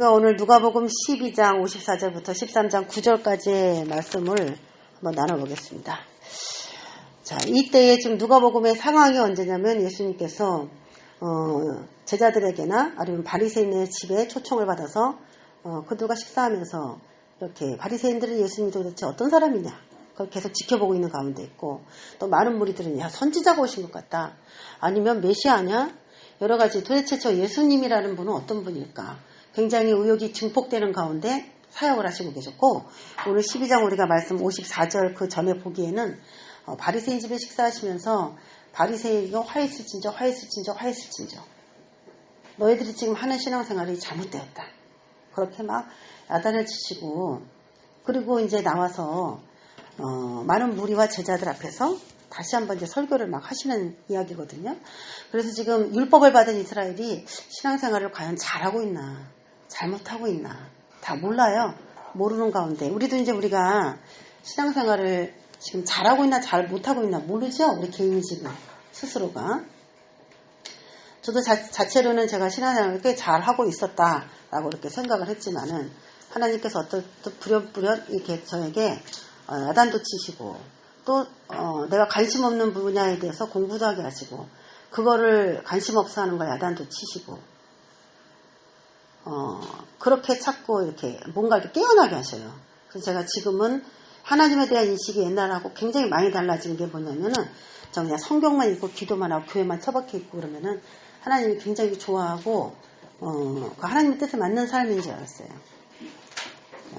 오늘 누가복음 12장 54절부터 13장 9절까지의 말씀을 한번 나눠보겠습니다. 자, 이때에 지금 누가복음의 상황이 언제냐면 예수님께서 제자들에게나 아니면 바리새인의 집에 초청을 받아서 그들과 식사하면서 이렇게 바리새인들은 예수님이 도대체 어떤 사람이냐 그걸 계속 지켜보고 있는 가운데 있고, 또 많은 무리들은 야 선지자가 오신 것 같다, 아니면 메시아냐, 여러 가지 도대체 저 예수님이라는 분은 어떤 분일까, 굉장히 의혹이 증폭되는 가운데 사역을 하시고 계셨고, 오늘 12장 우리가 말씀 54절 그 전에 보기에는 바리새인 집에 식사하시면서 바리새인이 화했을진저 너희들이 지금 하는 신앙생활이 잘못되었다, 그렇게 막 야단을 치시고, 그리고 이제 나와서 많은 무리와 제자들 앞에서 다시 한번 이제 설교를 막 하시는 이야기거든요. 그래서 지금 율법을 받은 이스라엘이 신앙생활을 과연 잘하고 있나 잘못하고 있나 다 몰라요. 모르는 가운데 우리도 이제 우리가 신앙생활을 지금 잘하고 있나 잘 못하고 있나 모르죠. 우리 개인이 지금 스스로가. 저도 자체로는 제가 신앙생활을 꽤 잘하고 있었다라고 이렇게 생각을 했지만은, 하나님께서 어떤 부랴부랴 이렇게 저에게 야단도 치시고, 또 내가 관심 없는 분야에 대해서 공부도 하게 하시고, 그거를 관심 없어 하는 걸 야단도 치시고, 그렇게 자꾸 이렇게 뭔가 이렇게 깨어나게 하셔요. 그래서 제가 지금은 하나님에 대한 인식이 옛날하고 굉장히 많이 달라진 게 뭐냐면은, 저 그냥 성경만 읽고 기도만 하고 교회만 처박혀 있고 그러면은 하나님이 굉장히 좋아하고 하나님의 뜻에 맞는 삶인 줄 알았어요.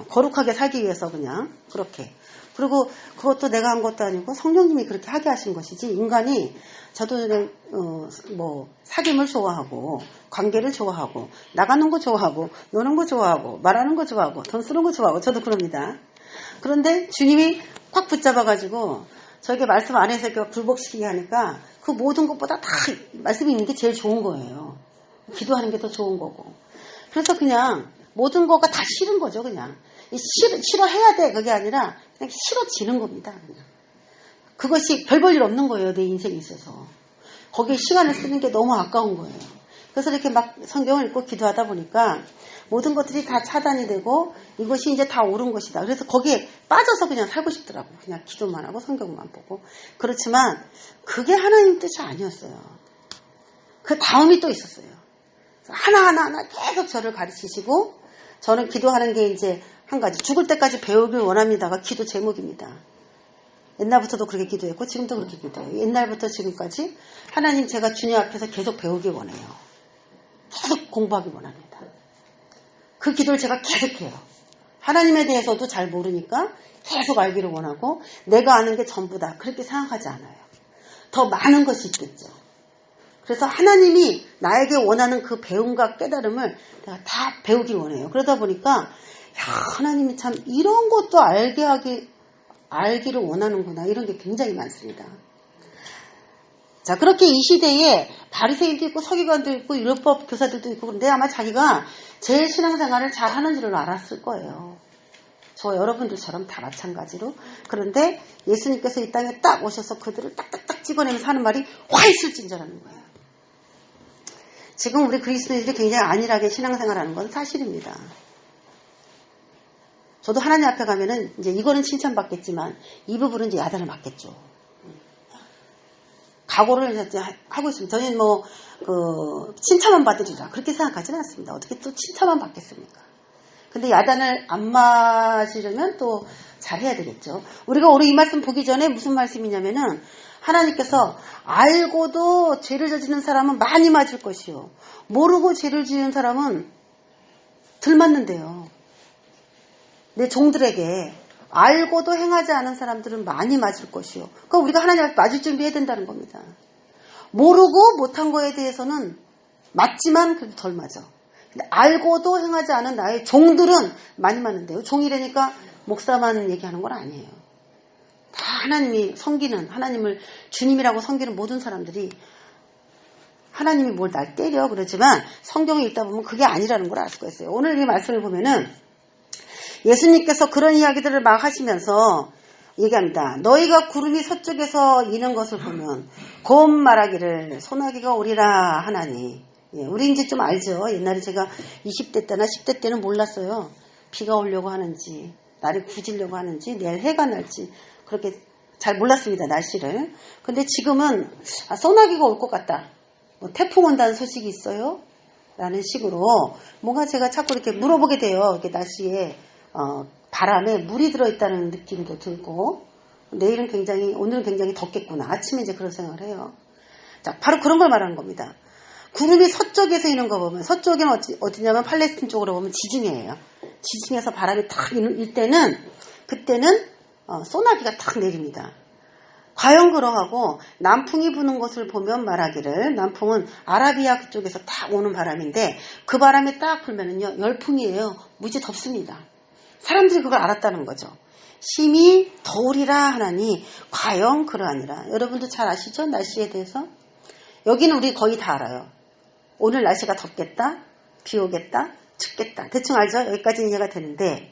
거룩하게 살기 위해서 그냥 그렇게. 그리고 그것도 내가 한 것도 아니고 성령님이 그렇게 하게 하신 것이지, 인간이, 저도 사귐을 좋아하고 관계를 좋아하고 나가는 거 좋아하고 노는 거 좋아하고 말하는 거 좋아하고 돈 쓰는 거 좋아하고 저도 그럽니다. 그런데 주님이 확 붙잡아가지고 저에게 말씀 안에서 이렇게 굴복시키게 하니까 그 모든 것보다 다 말씀이 있는 게 제일 좋은 거예요. 기도하는 게 더 좋은 거고. 그래서 그냥 모든 거가 다 싫은 거죠. 그냥 싫어해야 돼 그게 아니라 그냥 싫어지는 겁니다. 그냥. 그것이 별 볼 일 없는 거예요. 내 인생에 있어서. 거기에 시간을 쓰는 게 너무 아까운 거예요. 그래서 이렇게 막 성경을 읽고 기도하다 보니까 모든 것들이 다 차단이 되고 이것이 이제 다 옳은 것이다. 그래서 거기에 빠져서 그냥 살고 싶더라고. 그냥 기도만 하고 성경만 보고. 그렇지만 그게 하나님 뜻이 아니었어요. 그 다음이 또 있었어요. 하나하나 계속 저를 가르치시고, 저는 기도하는 게 이제 한 가지, 죽을 때까지 배우길 원합니다가 기도 제목입니다. 옛날부터도 그렇게 기도했고 지금도 그렇게 기도해요. 옛날부터 지금까지 하나님, 제가 주님 앞에서 계속 배우길 원해요. 계속 공부하길 원합니다. 그 기도를 제가 계속해요. 하나님에 대해서도 잘 모르니까 계속 알기를 원하고, 내가 아는 게 전부다 그렇게 생각하지 않아요. 더 많은 것이 있겠죠. 그래서 하나님이 나에게 원하는 그 배움과 깨달음을 내가 다 배우길 원해요. 그러다 보니까 하나님이 참 이런 것도 알기를 원하는구나, 이런 게 굉장히 많습니다. 자, 그렇게 이 시대에 바리새인도 있고 서기관도 있고 율법 교사들도 있고, 그런데 아마 자기가 제 신앙생활을 잘 하는 줄을 알았을 거예요. 저 여러분들처럼 다 마찬가지로. 그런데 예수님께서 이 땅에 딱 오셔서 그들을 딱딱딱 찍어내면서 하는 말이 화 있을진저라는 거예요. 지금 우리 그리스도인들이 굉장히 안일하게 신앙생활하는 건 사실입니다. 저도 하나님 앞에 가면은 이제 이거는 칭찬받겠지만 이 부분은 이제 야단을 맞겠죠. 각오를 이제 하고 있습니다. 저는 칭찬만 받으리라 그렇게 생각하지는 않습니다. 어떻게 또 칭찬만 받겠습니까? 근데 야단을 안 맞으려면 또 잘해야 되겠죠. 우리가 오늘 이 말씀 보기 전에 무슨 말씀이냐면은, 하나님께서 알고도 죄를 저지르는 사람은 많이 맞을 것이요, 모르고 죄를 지은 사람은 덜 맞는데요. 내 종들에게 알고도 행하지 않은 사람들은 많이 맞을 것이요. 그러니까 우리가 하나님 앞에 맞을 준비해야 된다는 겁니다. 모르고 못한 거에 대해서는 맞지만 그래도 덜 맞아. 근데 알고도 행하지 않은 나의 종들은 많이 맞는데요. 종이라니까 목사만 얘기하는 건 아니에요. 다 하나님이 섬기는, 하나님을 주님이라고 섬기는 모든 사람들이, 하나님이 뭘 날 때려 그러지만 성경을 읽다 보면 그게 아니라는 걸 알 수가 있어요. 오늘 이 말씀을 보면은 예수님께서 그런 이야기들을 막 하시면서 얘기합니다. 너희가 구름이 서쪽에서 이는 것을 보면 곧 말하기를 소나기가 오리라 하나니 예, 우리 이제 좀 알죠. 옛날에 제가 20대 때나 10대 때는 몰랐어요. 비가 오려고 하는지, 날이 굳으려고 하는지, 내일 해가 날지, 그렇게 잘 몰랐습니다, 날씨를. 근데 지금은, 소나기가 올 것 같다. 뭐 태풍 온다는 소식이 있어요? 라는 식으로, 뭔가 제가 자꾸 이렇게 물어보게 돼요. 이렇게 날씨에, 바람에 물이 들어있다는 느낌도 들고, 오늘은 굉장히 덥겠구나. 아침에 이제 그런 생각을 해요. 자, 바로 그런 걸 말하는 겁니다. 구름이 서쪽에서 있는 거 보면, 서쪽에는 어디냐면 팔레스틴 쪽으로 보면 지중해예요. 지중해에서 바람이 탁 일 때는, 그때는 소나기가 탁 내립니다. 과연 그러하고 남풍이 부는 것을 보면 말하기를, 남풍은 아라비아 그쪽에서 탁 오는 바람인데 그 바람이 딱 불면은요, 열풍이에요. 무지 덥습니다. 사람들이 그걸 알았다는 거죠. 심히 더우리라 하나니 과연 그러하니라. 여러분도 잘 아시죠? 날씨에 대해서. 여기는 우리 거의 다 알아요. 오늘 날씨가 덥겠다, 비 오겠다, 춥겠다. 대충 알죠? 여기까지 이해가 되는데,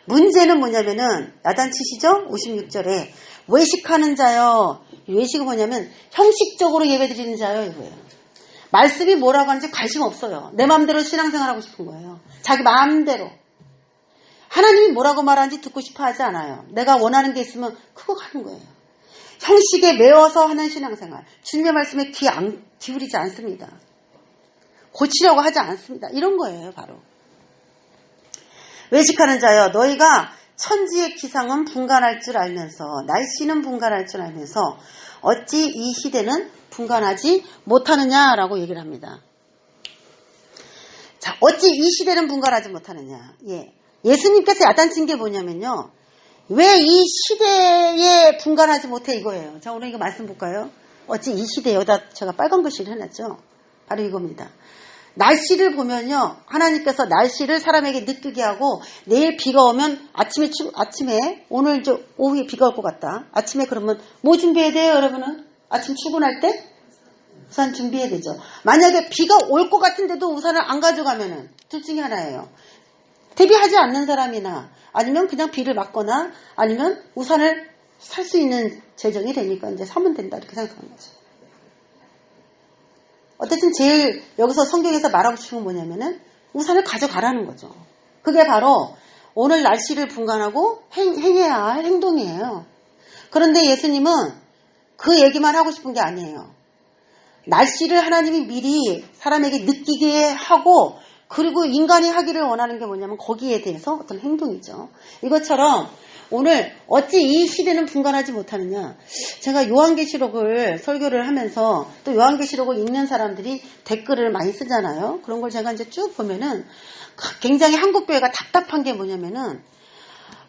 문제는 뭐냐면은, 야단치시죠? 56절에 외식하는 자요. 외식은 뭐냐면 형식적으로 예배드리는 자요, 이거예요. 말씀이 뭐라고 하는지 관심 없어요. 내 마음대로 신앙생활하고 싶은 거예요. 자기 마음대로. 하나님이 뭐라고 말하는지 듣고 싶어 하지 않아요. 내가 원하는 게 있으면 그거 가는 거예요. 형식에 매어서 하는 신앙생활. 주님의 말씀에 귀 기울이지 않습니다. 고치려고 하지 않습니다. 이런 거예요, 바로. 외식하는 자여, 너희가 천지의 기상은 분간할 줄 알면서, 날씨는 분간할 줄 알면서 어찌 이 시대는 분간하지 못하느냐라고 얘기를 합니다. 자, 어찌 이 시대는 분간하지 못하느냐. 예수님께서 야단친 게 뭐냐면요, 왜 이 시대에 분간하지 못해, 이거예요. 자, 오늘 이거 말씀 볼까요? 어찌 이 시대에, 여기다 제가 빨간 글씨를 해놨죠. 바로 이겁니다. 날씨를 보면요, 하나님께서 날씨를 사람에게 느끼게 하고, 내일 비가 오면 아침에 오늘 오후에 비가 올 것 같다. 아침에 그러면 뭐 준비해야 돼요, 여러분은? 아침 출근할 때 우산 준비해야 되죠. 만약에 비가 올 것 같은데도 우산을 안 가져가면은 둘 중에 하나예요. 대비하지 않는 사람이나, 아니면 그냥 비를 맞거나, 아니면 우산을 살 수 있는 재정이 되니까 이제 사면 된다, 이렇게 생각하는 거죠. 어쨌든 제일 여기서 성경에서 말하고 싶은 건 뭐냐면은 우산을 가져가라는 거죠. 그게 바로 오늘 날씨를 분간하고 행해야 할 행동이에요. 그런데 예수님은 그 얘기만 하고 싶은 게 아니에요. 날씨를 하나님이 미리 사람에게 느끼게 하고, 그리고 인간이 하기를 원하는 게 뭐냐면 거기에 대해서 어떤 행동이죠. 이것처럼 오늘 어찌 이 시대는 분간하지 못하느냐. 제가 요한계시록을 설교를 하면서 또 요한계시록을 읽는 사람들이 댓글을 많이 쓰잖아요. 그런 걸 제가 이제 쭉 보면은 굉장히 한국교회가 답답한 게 뭐냐면은,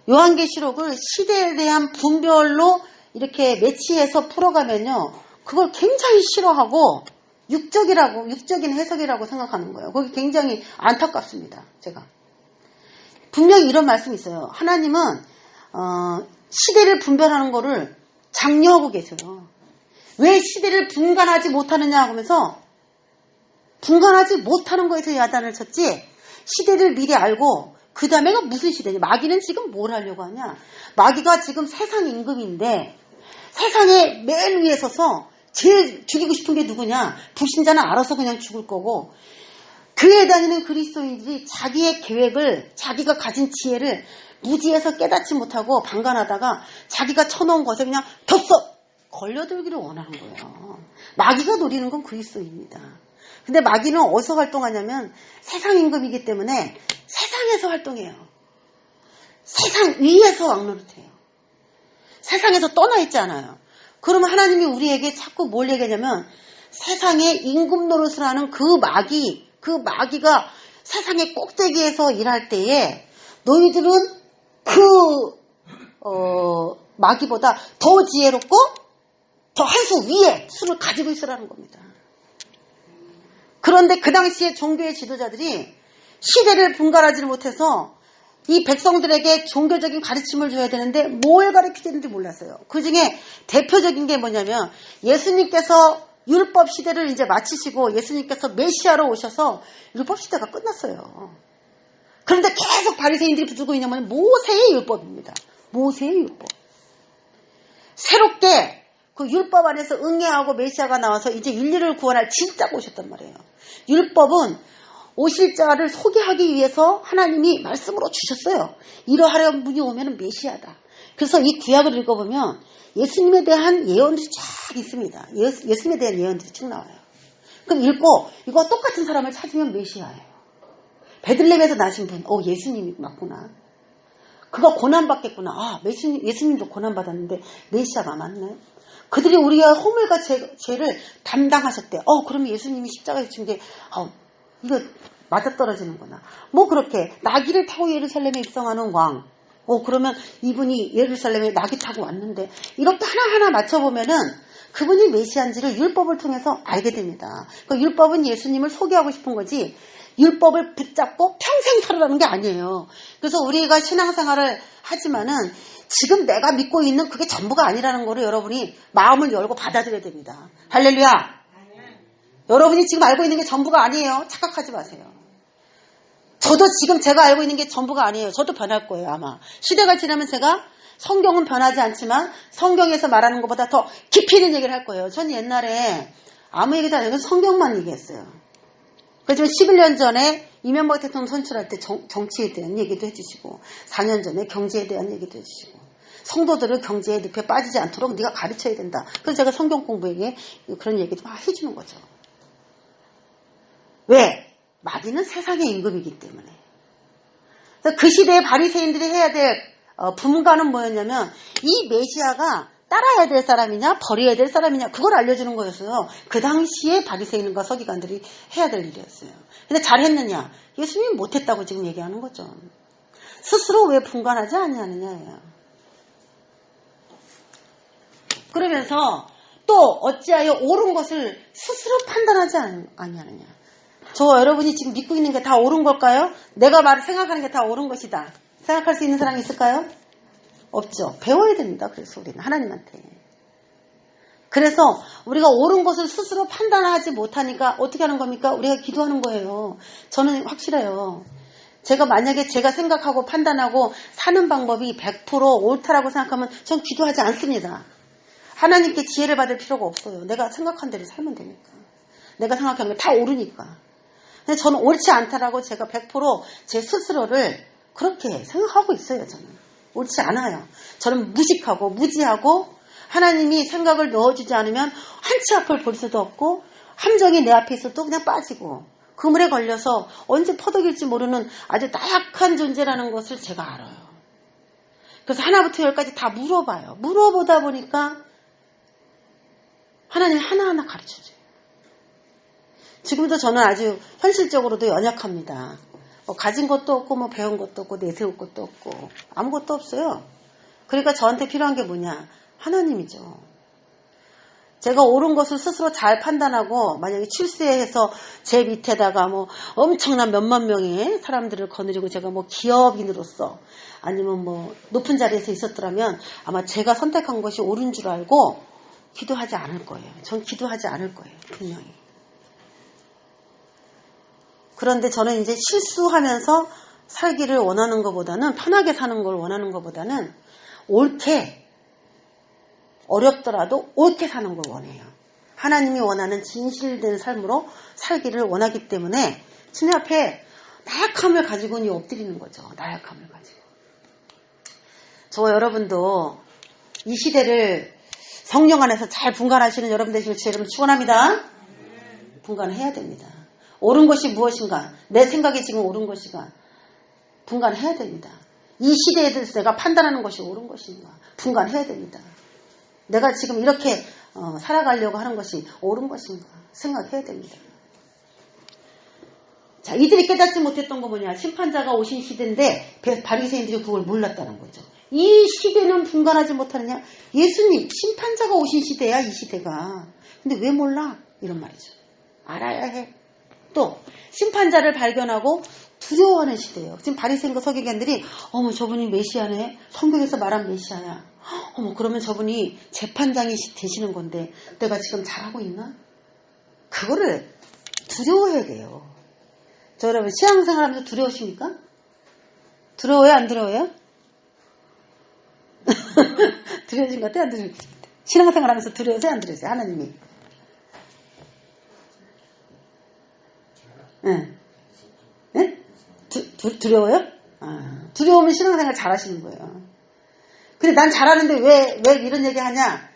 요한계시록을 시대에 대한 분별로 이렇게 매치해서 풀어가면요, 그걸 굉장히 싫어하고 육적인 해석이라고 생각하는 거예요. 거기 굉장히 안타깝습니다. 제가 분명히 이런 말씀이 있어요. 하나님은 시대를 분별하는 거를 장려하고 계세요. 왜 시대를 분간하지 못하느냐 하면서, 분간하지 못하는 거에서 야단을 쳤지, 시대를 미리 알고 그 다음에가 무슨 시대냐. 마귀는 지금 뭘 하려고 하냐. 마귀가 지금 세상 임금인데 세상에 맨 위에 서서 제일 죽이고 싶은 게 누구냐. 불신자는 알아서 그냥 죽을 거고, 교회에 다니는 그리스도인들이 자기의 계획을, 자기가 가진 지혜를 무지해서 깨닫지 못하고 방관하다가 자기가 쳐놓은 것에 그냥 덥석 걸려들기를 원하는 거예요. 마귀가 노리는 건 그리스도입니다. 근데 마귀는 어디서 활동하냐면 세상 임금이기 때문에 세상에서 활동해요. 세상 위에서 왕노릇해요. 세상에서 떠나 있지 않아요. 그러면 하나님이 우리에게 자꾸 뭘 얘기하냐면, 세상에 임금 노릇을 하는 그 마귀가 세상의 꼭대기에서 일할 때에 너희들은 마귀보다 더 지혜롭고 더 한 수 위에 수를 가지고 있으라는 겁니다. 그런데 그 당시에 종교의 지도자들이 시대를 분간하지 못해서 이 백성들에게 종교적인 가르침을 줘야 되는데 뭘 가르쳐야 되는지 몰랐어요. 그 중에 대표적인 게 뭐냐면, 예수님께서 율법 시대를 이제 마치시고 예수님께서 메시아로 오셔서 율법 시대가 끝났어요. 그런데 계속 바리새인들이 붙들고 있는 건 모세의 율법입니다. 모세의 율법. 새롭게 그 율법 안에서 응애하고 메시아가 나와서 이제 인류를 구원할 진짜가 오셨단 말이에요. 율법은 오실 자를 소개하기 위해서 하나님이 말씀으로 주셨어요. 이러하려는 분이 오면 메시아다. 그래서 이 구약을 읽어보면 예수님에 대한 예언들이 쫙 있습니다. 예수님에 대한 예언들이 쭉 나와요. 그럼 읽고 이거 똑같은 사람을 찾으면 메시아예요. 베들레헴에서 나신 분, 예수님이 맞구나. 그가 고난받겠구나. 아, 예수님도 고난받았는데 메시아가 맞네. 그들이 우리가 허물과 죄를 담당하셨대. 그러면 예수님이 십자가에 죽은 게 이거 맞아떨어지는구나. 뭐 그렇게 나귀를 타고 예루살렘에 입성하는 왕. 그러면 이분이 예루살렘에 나귀 타고 왔는데 이렇게 하나하나 맞춰보면은 그분이 메시아인지를 율법을 통해서 알게 됩니다. 그 율법은 예수님을 소개하고 싶은 거지 율법을 붙잡고 평생 살아라는 게 아니에요. 그래서 우리가 신앙생활을 하지만은 지금 내가 믿고 있는 그게 전부가 아니라는 거를 여러분이 마음을 열고 받아들여야 됩니다. 할렐루야. 여러분이 지금 알고 있는 게 전부가 아니에요. 착각하지 마세요. 저도 지금 제가 알고 있는 게 전부가 아니에요. 저도 변할 거예요, 아마. 시대가 지나면 제가 성경은 변하지 않지만 성경에서 말하는 것보다 더 깊이 있는 얘기를 할 거예요. 전 옛날에 아무 얘기도 안 하고 성경만 얘기했어요. 그래서 11년 전에 이명박 대통령 선출할 때 정치에 대한 얘기도 해주시고 4년 전에 경제에 대한 얘기도 해주시고 성도들을 경제의 늪에 빠지지 않도록 네가 가르쳐야 된다. 그래서 제가 성경 공부에게 그런 얘기도 막 해주는 거죠. 왜? 마귀는 세상의 임금이기 때문에. 그래서 그 시대에 바리새인들이 해야 될 분가는 뭐였냐면 이 메시아가 따라야 될 사람이냐 버려야 될 사람이냐 그걸 알려주는 거였어요. 그 당시에 바리새인과 서기관들이 해야 될 일이었어요. 근데 잘했느냐? 예수님이 못했다고 지금 얘기하는 거죠. 스스로 왜 분간하지 않냐느냐예요. 그러면서 또 어찌하여 옳은 것을 스스로 판단하지 아니하느냐. 저 여러분이 지금 믿고 있는 게 다 옳은 걸까요? 내가 생각하는 게 다 옳은 것이다. 생각할 수 있는 사람이 있을까요? 없죠. 배워야 됩니다. 그래서 우리는 하나님한테. 그래서 우리가 옳은 것을 스스로 판단하지 못하니까 어떻게 하는 겁니까? 우리가 기도하는 거예요. 저는 확실해요. 만약에 제가 생각하고 판단하고 사는 방법이 100% 옳다라고 생각하면 전 기도하지 않습니다. 하나님께 지혜를 받을 필요가 없어요. 내가 생각한 대로 살면 되니까. 내가 생각한 게 다 옳으니까. 근데 저는 옳지 않다라고 제가 100%제 스스로를 그렇게 생각하고 있어요. 저는 옳지 않아요. 저는 무식하고 무지하고 하나님이 생각을 넣어주지 않으면 한 치 앞을 볼 수도 없고 함정이 내 앞에 있어도 그냥 빠지고 그물에 걸려서 언제 퍼덕일지 모르는 아주 나약한 존재라는 것을 제가 알아요. 그래서 하나부터 열까지 다 물어봐요. 물어보다 보니까 하나님이 하나하나 가르쳐줘요. 지금도 저는 아주 현실적으로도 연약합니다. 가진 것도 없고 배운 것도 없고 내세울 것도 없고 아무것도 없어요. 그러니까 저한테 필요한 게 뭐냐? 하나님이죠. 제가 옳은 것을 스스로 잘 판단하고 만약에 출세해서 제 밑에다가 엄청난 몇만 명의 사람들을 거느리고 제가 기업인으로서 아니면 높은 자리에서 있었더라면 아마 제가 선택한 것이 옳은 줄 알고 기도하지 않을 거예요. 전 기도하지 않을 거예요. 분명히. 그런데 저는 이제 실수하면서 살기를 원하는 것보다는 편하게 사는 걸 원하는 것보다는 옳게 어렵더라도 옳게 사는 걸 원해요. 하나님이 원하는 진실된 삶으로 살기를 원하기 때문에 주님 앞에 나약함을 가지고는 엎드리는 거죠. 나약함을 가지고. 저 여러분도 이 시대를 성령 안에서 잘 분간하시는 여러분 되시길 주 여러분 축원합니다. 분간해야 됩니다. 옳은 것이 무엇인가? 내 생각이 지금 옳은 것인가? 분간해야 됩니다. 이 시대에 대해서 내가 판단하는 것이 옳은 것인가? 분간해야 됩니다. 내가 지금 이렇게 살아가려고 하는 것이 옳은 것인가? 생각해야 됩니다. 자, 이들이 깨닫지 못했던 거 뭐냐? 심판자가 오신 시대인데 바리새인들이 그걸 몰랐다는 거죠. 이 시대는 분간하지 못하느냐? 예수님, 심판자가 오신 시대야, 이 시대가. 근데 왜 몰라? 이런 말이죠. 알아야 해. 또 심판자를 발견하고 두려워하는 시대예요. 지금 바리새인과 서기관들이 어머 저분이 메시아네. 성경에서 말한 메시아야. 어머 그러면 저분이 재판장이 되시는 건데 내가 지금 잘하고 있나? 그거를 두려워해야 돼요. 저 여러분 신앙생활하면서 두려우십니까? 두려워요? 안 두려워요? 두려우신 것 같아요? 안 두려우신 것 같아요? 신앙생활 하면서 두려우세요? 안 두려우세요? 하나님이. 응. 네? 두려워요? 두려우면 신앙생활 잘 하시는 거예요. 근데 난 잘하는데 왜 이런 얘기 하냐?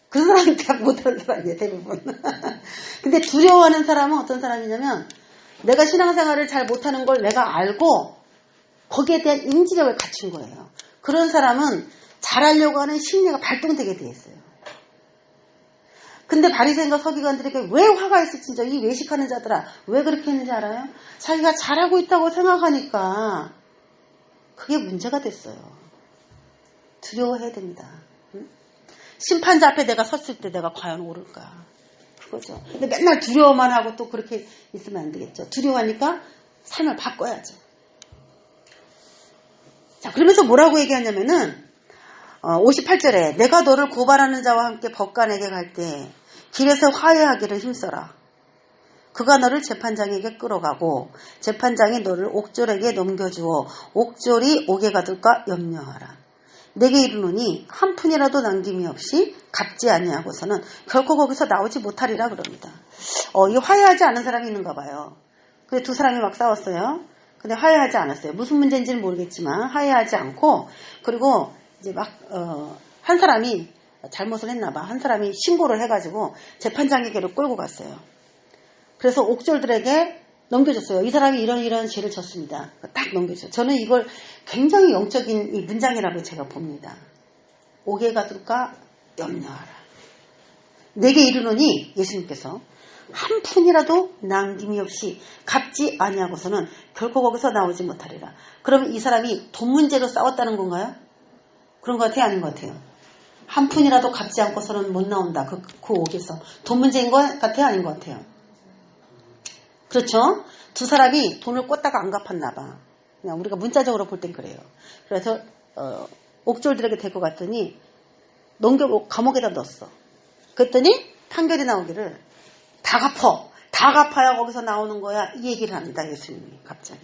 그 사람이 다 못하는 사람이에요, 대부분. 근데 두려워하는 사람은 어떤 사람이냐면, 내가 신앙생활을 잘 못하는 걸 내가 알고, 거기에 대한 인지력을 갖춘 거예요. 그런 사람은 잘하려고 하는 심리가 발동되게 돼 있어요. 근데 바리새인과 서기관들에게 왜 화가 있을진저, 이 외식하는 자들아, 왜 그렇게 했는지 알아요? 자기가 잘하고 있다고 생각하니까 그게 문제가 됐어요. 두려워해야 됩니다. 응? 심판자 앞에 내가 섰을 때 내가 과연 옳을까? 그거죠. 근데 맨날 두려워만 하고 또 그렇게 있으면 안 되겠죠. 두려워하니까 삶을 바꿔야죠. 자, 그러면서 뭐라고 얘기하냐면은 58절에 내가 너를 고발하는 자와 함께 법관에게 갈 때 길에서 화해하기를 힘써라. 그가 너를 재판장에게 끌어가고 재판장이 너를 옥졸에게 넘겨주어 옥졸이 옥에 가둘까 염려하라. 내게 이르노니 한 푼이라도 남김이 없이 갚지 아니하고서는 결코 거기서 나오지 못하리라 그럽니다. 이 화해하지 않은 사람이 있는가 봐요. 근데 두 사람이 막 싸웠어요. 근데 화해하지 않았어요. 무슨 문제인지는 모르겠지만 화해하지 않고, 그리고 이제 막 한 사람이 잘못을 했나 봐. 한 사람이 신고를 해가지고 재판장에게로 끌고 갔어요. 그래서 옥졸들에게 넘겨줬어요. 이 사람이 이런 죄를 졌습니다. 딱 넘겨줬어요. 저는 이걸 굉장히 영적인 이 문장이라고 제가 봅니다. 옥에 가둘까 염려하라. 내게 이르노니 예수님께서 한 푼이라도 남김이 없이 갚지 아니하고서는 결코 거기서 나오지 못하리라. 그러면 이 사람이 돈 문제로 싸웠다는 건가요? 그런 것 같아요? 아닌 것 같아요? 한 푼이라도 갚지 않고서는 못 나온다. 그 옥에서. 돈 문제인 것 같아요? 아닌 것 같아요? 그렇죠? 두 사람이 돈을 꽂다가 안 갚았나 봐. 그냥 우리가 문자적으로 볼 땐 그래요. 그래서 옥졸들에게 데리고 갔더니 감옥에다 넣었어. 그랬더니 판결이 나오기를 다 갚아야 거기서 나오는 거야. 이 얘기를 합니다. 예수님이 갑자기.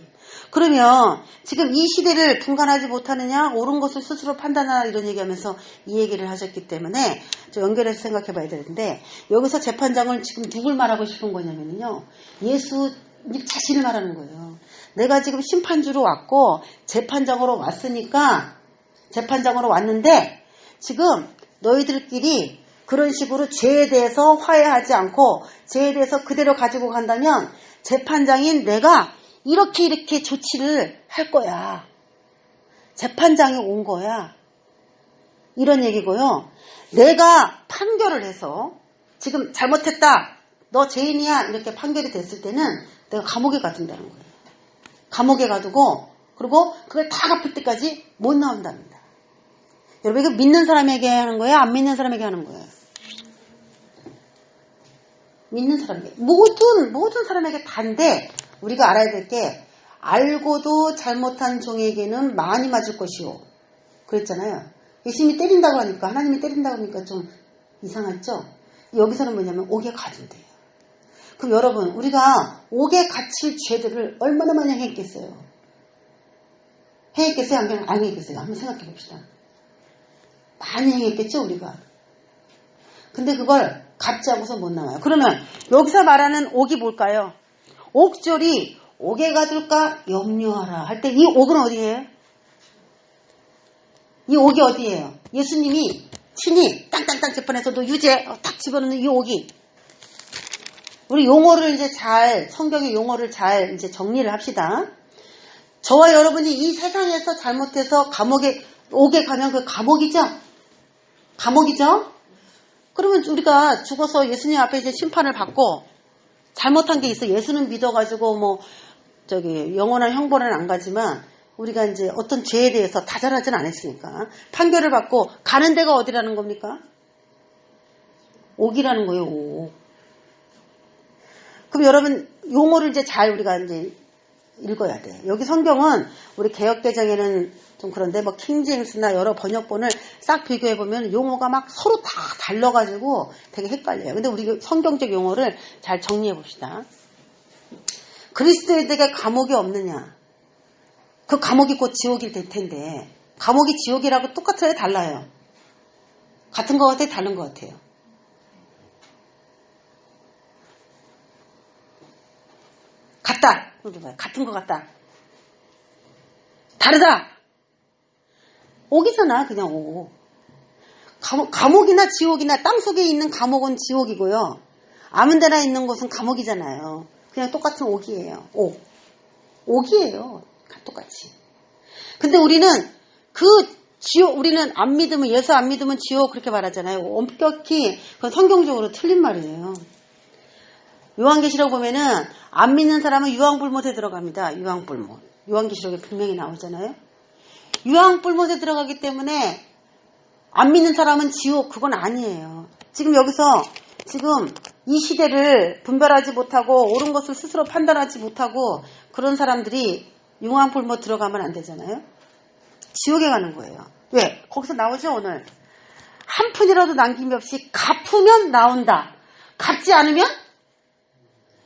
그러면 지금 이 시대를 분간하지 못하느냐, 옳은 것을 스스로 판단하라, 이런 얘기하면서 이 얘기를 하셨기 때문에 좀 연결해서 생각해 봐야 되는데, 여기서 재판장은 지금 누굴 말하고 싶은 거냐면요, 예수님 자신을 말하는 거예요. 내가 지금 심판주로 왔고 재판장으로 왔는데 지금 너희들끼리 그런 식으로 죄에 대해서 화해하지 않고 죄에 대해서 그대로 가지고 간다면 재판장인 내가 이렇게 조치를 할 거야. 재판장이 온 거야. 이런 얘기고요. 내가 판결을 해서 지금 잘못했다, 너 죄인이야, 이렇게 판결이 됐을 때는 내가 감옥에 가둔다는 거예요. 감옥에 가두고, 그리고 그걸 다 갚을 때까지 못 나온답니다. 여러분, 이거 믿는 사람에게 하는 거예요? 안 믿는 사람에게 하는 거예요? 믿는 사람에게. 모든 사람에게 다인데, 우리가 알아야 될 게, 알고도 잘못한 종에게는 많이 맞을 것이오. 그랬잖아요. 예수님이 때린다고 하니까, 하나님이 때린다고 하니까 좀 이상하죠? 여기서는 뭐냐면, 옥에 가둔대요. 그럼 여러분, 우리가 옥에 갇힐 죄들을 얼마나 많이 행했겠어요? 행했겠어요? 안 행했겠어요? 한번 생각해 봅시다. 많이 행했겠죠, 우리가? 근데 그걸 갚지 않고서 못 나와요. 그러면 여기서 말하는 옥이 뭘까요? 옥졸이 옥에 가둘까 염려하라 할 때 이 옥은 어디예요? 이 옥이 어디예요? 예수님이 친히 땅땅땅 재판에서도 유죄 딱 집어넣는 이 옥이, 우리 용어를 이제 성경의 용어를 잘 이제 정리를 합시다. 저와 여러분이 이 세상에서 잘못해서 옥에 가면 그 감옥이죠? 그러면 우리가 죽어서 예수님 앞에 이제 심판을 받고 잘못한 게 있어. 예수는 믿어가지고 영원한 형벌은 안 가지만 우리가 이제 어떤 죄에 대해서 다잘하진 않았으니까 판결을 받고 가는 데가 어디라는 겁니까? 옥이라는 거예요, 옥. 그럼 여러분 용어를 이제 잘 우리가 이제 읽어야 돼. 여기 성경은 우리 개역개정에는 좀 그런데 킹제임스나 여러 번역본을 싹 비교해 보면 용어가 막 서로 다 달라가지고 되게 헷갈려요. 근데 우리 성경적 용어를 잘 정리해 봅시다. 그리스도인에게 감옥이 없느냐? 그 감옥이 곧 지옥일 텐데, 감옥이 지옥이라고 똑같아요, 달라요? 같은 것 같아요? 다른 것 같아요? 같다. 같은 것 같다. 다르다. 옥이잖아. 그냥 옥. 감옥이나 지옥이나 땅속에 있는 감옥은 지옥이고요. 아무 데나 있는 곳은 감옥이잖아요. 그냥 똑같은 옥이에요. 옥. 옥이에요. 똑같이. 근데 우리는 그 지옥, 우리는 안 믿으면, 예수 안 믿으면 지옥 그렇게 말하잖아요. 엄격히 그건 성경적으로 틀린 말이에요. 요한계시록 보면은 안 믿는 사람은 유황불못에 들어갑니다. 유황불못. 요한계시록에 분명히 나오잖아요. 유황불못에 들어가기 때문에 안 믿는 사람은 지옥, 그건 아니에요. 지금 여기서 지금 이 시대를 분별하지 못하고 옳은 것을 스스로 판단하지 못하고 그런 사람들이 유황불못 들어가면 안 되잖아요. 지옥에 가는 거예요. 왜? 거기서 나오죠 오늘. 한 푼이라도 남김이 없이 갚으면 나온다. 갚지 않으면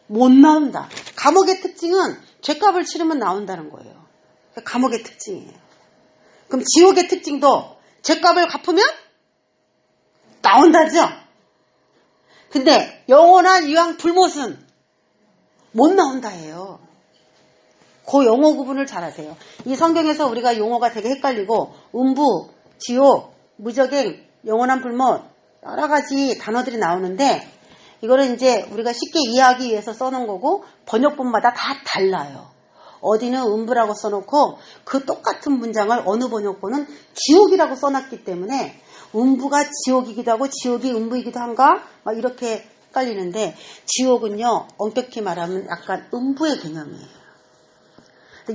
못 나온다. 감옥의 특징은 죗값을 치르면 나온다는 거예요. 감옥의 특징이에요. 그럼 지옥의 특징도 죗값을 갚으면 나온다죠. 근데 영원한 유황불못은 못 나온다예요. 그 용어 구분을 잘 하세요. 이 성경에서 우리가 용어가 되게 헷갈리고 음부, 지옥, 무적행, 영원한 불못 여러 가지 단어들이 나오는데 이거는 이제 우리가 쉽게 이해하기 위해서 써놓은 거고 번역본마다 다 달라요. 어디는 음부라고 써놓고 그 똑같은 문장을 어느 번역본은 지옥이라고 써놨기 때문에 음부가 지옥이기도 하고 지옥이 음부이기도 한가? 막 이렇게 헷갈리는데 지옥은요 엄격히 말하면 약간 음부의 개념이에요.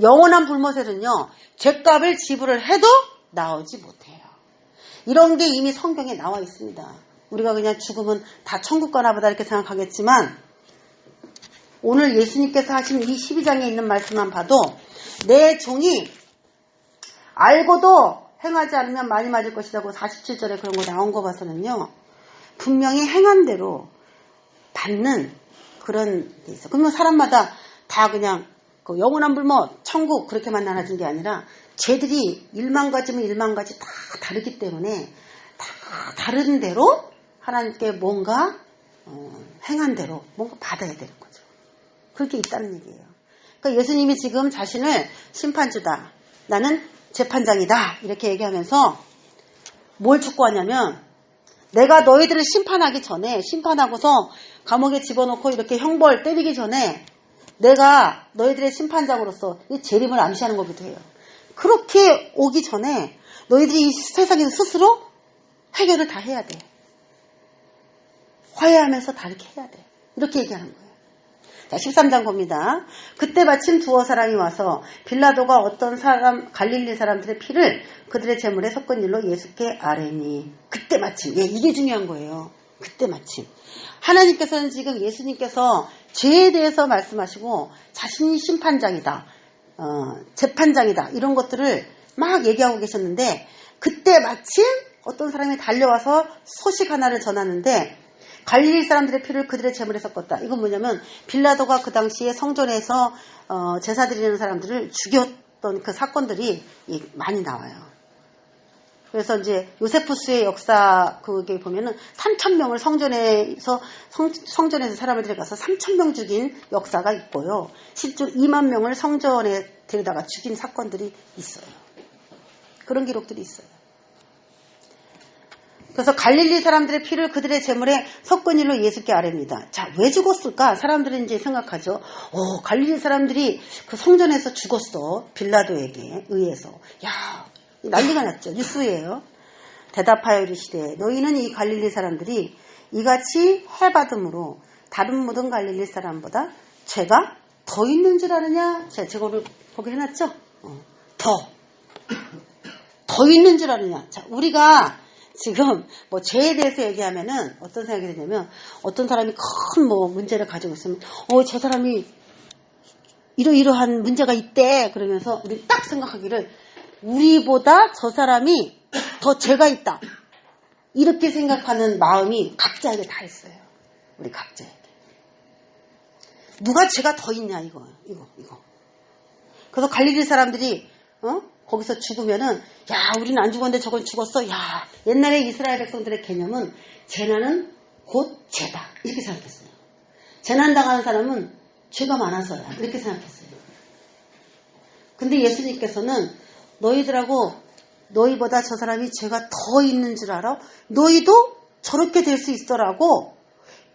영원한 불못에는요 죗값을 지불을 해도 나오지 못해요. 이런 게 이미 성경에 나와 있습니다. 우리가 그냥 죽으면 다 천국 가나 보다 이렇게 생각하겠지만 오늘 예수님께서 하신 이 12장에 있는 말씀만 봐도 내 종이 알고도 행하지 않으면 많이 맞을 것이라고 47절에 그런 거 나온 거 봐서는요 분명히 행한 대로 받는 그런 게 있어. 그러면 사람마다 다 그냥 그 영원한 불못, 천국 그렇게만 나눠진 게 아니라 쟤들이 1만 가지면 1만 가지 다 다르기 때문에 다 다른 대로 하나님께 뭔가 행한 대로 뭔가 받아야 되는 거죠. 그렇게 있다는 얘기예요. 그러니까 예수님이 지금 자신을 심판주다. 나는 재판장이다. 이렇게 얘기하면서 뭘 촉구하냐면 내가 너희들을 심판하기 전에 심판하고서 감옥에 집어넣고 이렇게 형벌 때리기 전에 내가 너희들의 심판장으로서 이 재림을 암시하는 거기도 해요. 그렇게 오기 전에 너희들이 이 세상에서 스스로 해결을 다 해야 돼. 화해하면서 다 이렇게 해야 돼. 이렇게 얘기하는 거예요. 자, 13장 봅니다. 그때 마침 두어 사람이 와서 빌라도가 어떤 사람 갈릴리 사람들의 피를 그들의 제물에 섞은 일로 예수께 아뢰니. 그때 마침. 예, 이게 중요한 거예요. 그때 마침. 하나님께서는 지금 예수님께서 죄에 대해서 말씀하시고 자신이 심판장이다. 재판장이다. 이런 것들을 막 얘기하고 계셨는데 그때 마침 어떤 사람이 달려와서 소식 하나를 전하는데 갈릴리 사람들의 피를 그들의 제물에 섞었다. 이건 뭐냐면 빌라도가 그 당시에 성전에서 제사 드리는 사람들을 죽였던 그 사건들이 많이 나와요. 그래서 이제 요세푸스의 역사 그게 보면은 3,000명을 성전에서 사람을 데려가서 3,000명 죽인 역사가 있고요. 실제로 2만 명을 성전에 데려다가 죽인 사건들이 있어요. 그런 기록들이 있어요. 그래서 갈릴리 사람들의 피를 그들의 제물에 섞은 일로 예수께 아뢰입니다. 자, 왜 죽었을까? 사람들은 이제 생각하죠. 갈릴리 사람들이 그 성전에서 죽었어. 빌라도에게 의해서. 야, 난리가 났죠. 뉴스예요. 대답하여 이르시되 너희는 이 갈릴리 사람들이 이같이 해받음으로 다른 모든 갈릴리 사람보다 죄가 더 있는 줄 아느냐? 제가 오늘 거기 해놨죠? 더 있는 줄 아느냐? 자, 우리가 지금 뭐 죄에 대해서 얘기하면은 어떤 생각이 드냐면 어떤 사람이 큰 뭐 문제를 가지고 있으면 저 사람이 이러이러한 문제가 있대. 그러면서 우리 딱 생각하기를 우리보다 저 사람이 더 죄가 있다. 이렇게 생각하는 마음이 각자에게 다 있어요. 우리 각자에게. 누가 죄가 더 있냐 이거. 그래서 갈릴리 사람들이 거기서 죽으면은 야 우리는 안 죽었는데 저건 죽었어. 야 옛날에 이스라엘 백성들의 개념은 재난은 곧 죄다 이렇게 생각했어요. 재난 당하는 사람은 죄가 많아서야 이렇게 생각했어요. 근데 예수님께서는 너희들하고 너희보다 저 사람이 죄가 더 있는 줄 알아? 너희도 저렇게 될 수 있어라고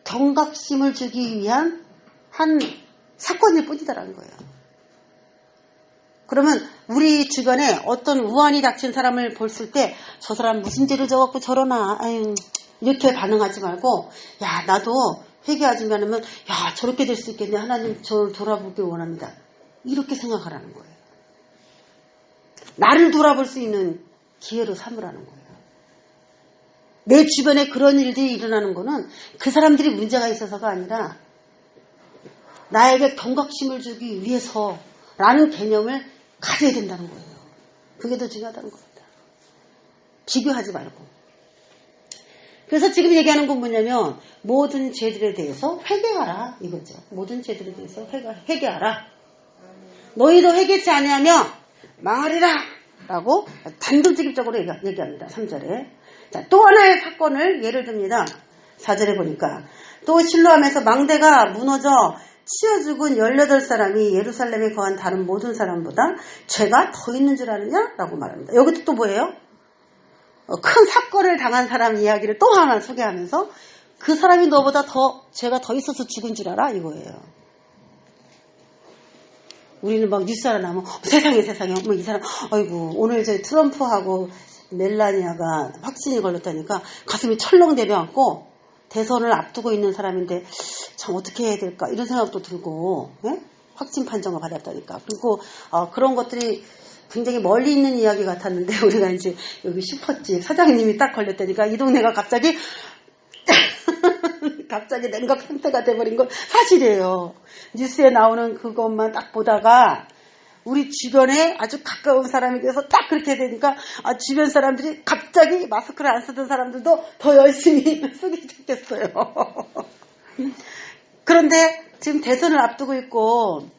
경각심을 주기 위한 한 사건일 뿐이다라는 거예요. 그러면 우리 주변에 어떤 우환이 닥친 사람을 봤을 때 저 사람 무슨 죄를 져갖고 저러나 아유 이렇게 반응하지 말고 야 나도 회개하지 않으면 야 저렇게 될 수 있겠네. 하나님 저를 돌아보길 원합니다. 이렇게 생각하라는 거예요. 나를 돌아볼 수 있는 기회로 삼으라는 거예요. 내 주변에 그런 일들이 일어나는 거는 그 사람들이 문제가 있어서가 아니라 나에게 경각심을 주기 위해서라는 개념을 가져야 된다는 거예요. 그게 더 중요하다는 겁니다. 비교하지 말고. 그래서 지금 얘기하는 건 뭐냐면 모든 죄들에 대해서 회개하라 이거죠. 모든 죄들에 대해서 회개하라. 너희도 회개치 아니하면 망하리라 라고 단도직입적으로 얘기합니다. 3절에. 자, 또 하나의 사건을 예를 듭니다. 4절에 보니까 또 실로암에서 망대가 무너져 치어 죽은 18사람이 예루살렘에 거한 다른 모든 사람보다 죄가 더 있는 줄 아느냐? 라고 말합니다. 여기도 또 뭐예요? 큰 사건을 당한 사람 이야기를 또 하나 소개하면서 그 사람이 너보다 더 죄가 더 있어서 죽은 줄 알아? 이거예요. 우리는 막 뉴스 하나 나면 세상에 뭐 이 사람 아이고 오늘 저 트럼프하고 멜라니아가 확진이 걸렸다니까 가슴이 철렁 내려앉고 대선을 앞두고 있는 사람인데 참 어떻게 해야 될까 이런 생각도 들고 예? 확진 판정을 받았다니까. 그리고 그런 것들이 굉장히 멀리 있는 이야기 같았는데 우리가 이제 여기 슈퍼집 사장님이 딱 걸렸다니까 이 동네가 갑자기 냉각 상태가 돼버린 건 사실이에요. 뉴스에 나오는 그것만 딱 보다가 우리 주변에 아주 가까운 사람이 돼서 딱 그렇게 되니까 주변 사람들이 갑자기 마스크를 안 쓰던 사람들도 더 열심히 쓰기 시작했어요. 그런데 지금 대선을 앞두고 있고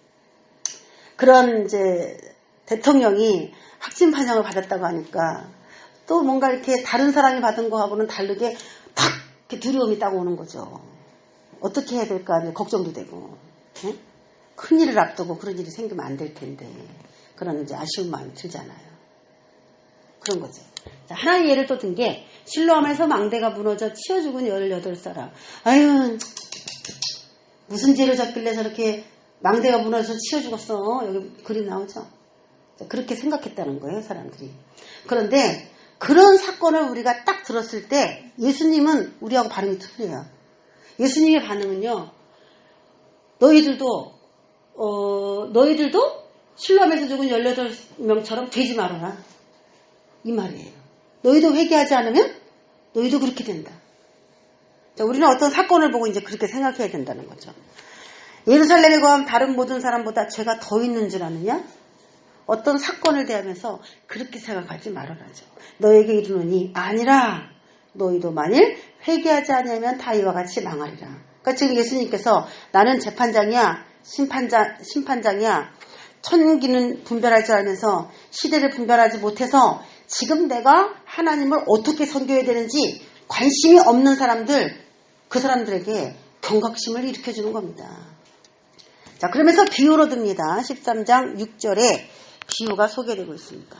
그런 이제 대통령이 확진 판정을 받았다고 하니까 또 뭔가 이렇게 다른 사람이 받은 거하고는 다르게 탁 이렇게 두려움이 딱 오는 거죠. 어떻게 해야 될까 걱정도 되고. 네? 큰 일을 앞두고 그런 일이 생기면 안 될 텐데 그런 이제 아쉬운 마음이 들잖아요. 그런 거죠. 자, 하나의 예를 또 든 게 실로암에서 망대가 무너져 치어 죽은 18사람. 아유 무슨 죄를 졌길래 저렇게 망대가 무너져서 치어 죽었어. 여기 그림 나오죠. 자, 그렇게 생각했다는 거예요 사람들이. 그런데 그런 사건을 우리가 딱 들었을 때 예수님은 우리하고 반응이 틀려요. 예수님의 반응은요. 너희들도 실로암에서 죽은 18명처럼 되지 말아라. 이 말이에요. 너희도 회개하지 않으면 너희도 그렇게 된다. 자, 우리는 어떤 사건을 보고 이제 그렇게 생각해야 된다는 거죠. 예루살렘에 거한 다른 모든 사람보다 죄가 더 있는 줄 아느냐? 어떤 사건을 대하면서 그렇게 생각하지 말아라죠. 너에게 이르노니 아니라 너희도 만일 회개하지 않으면 다 이와 같이 망하리라. 그러니까 지금 예수님께서 나는 재판장이야 심판장이야 천기는 분별할 줄 알면서 시대를 분별하지 못해서 지금 내가 하나님을 어떻게 섬겨야 되는지 관심이 없는 사람들 그 사람들에게 경각심을 일으켜주는 겁니다. 자, 그러면서 비유로 듭니다. 13장 6절에 비유가 소개되고 있습니다.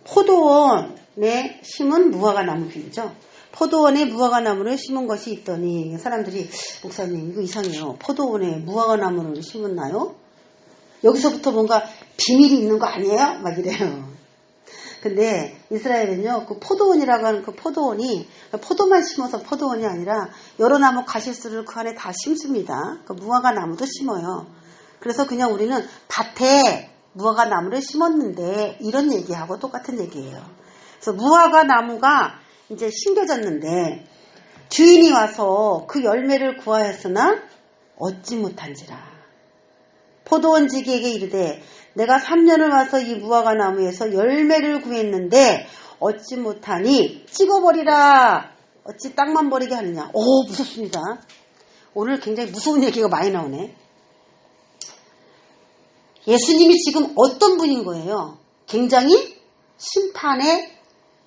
포도원에 심은 무화과나무 비유죠. 포도원에 무화과나무를 심은 것이 있더니 사람들이 목사님 이거 이상해요. 포도원에 무화과나무를 심었나요? 여기서부터 뭔가 비밀이 있는 거 아니에요? 막 이래요. 근데 이스라엘은요 그 포도원이라고 하는 그 포도원이 포도만 심어서 포도원이 아니라 여러 나무 가시수를 그 안에 다 심습니다. 그 무화과나무도 심어요. 그래서 그냥 우리는 밭에 무화과나무를 심었는데 이런 얘기하고 똑같은 얘기예요. 그래서 무화과나무가 이제 심겨졌는데 주인이 와서 그 열매를 구하였으나 얻지 못한지라. 포도원지기에게 이르되 내가 3년을 와서 이 무화과나무에서 열매를 구했는데 얻지 못하니 찍어버리라. 어찌 땅만 버리게 하느냐. 무섭습니다. 오늘 굉장히 무서운 얘기가 많이 나오네. 예수님이 지금 어떤 분인 거예요? 굉장히 심판의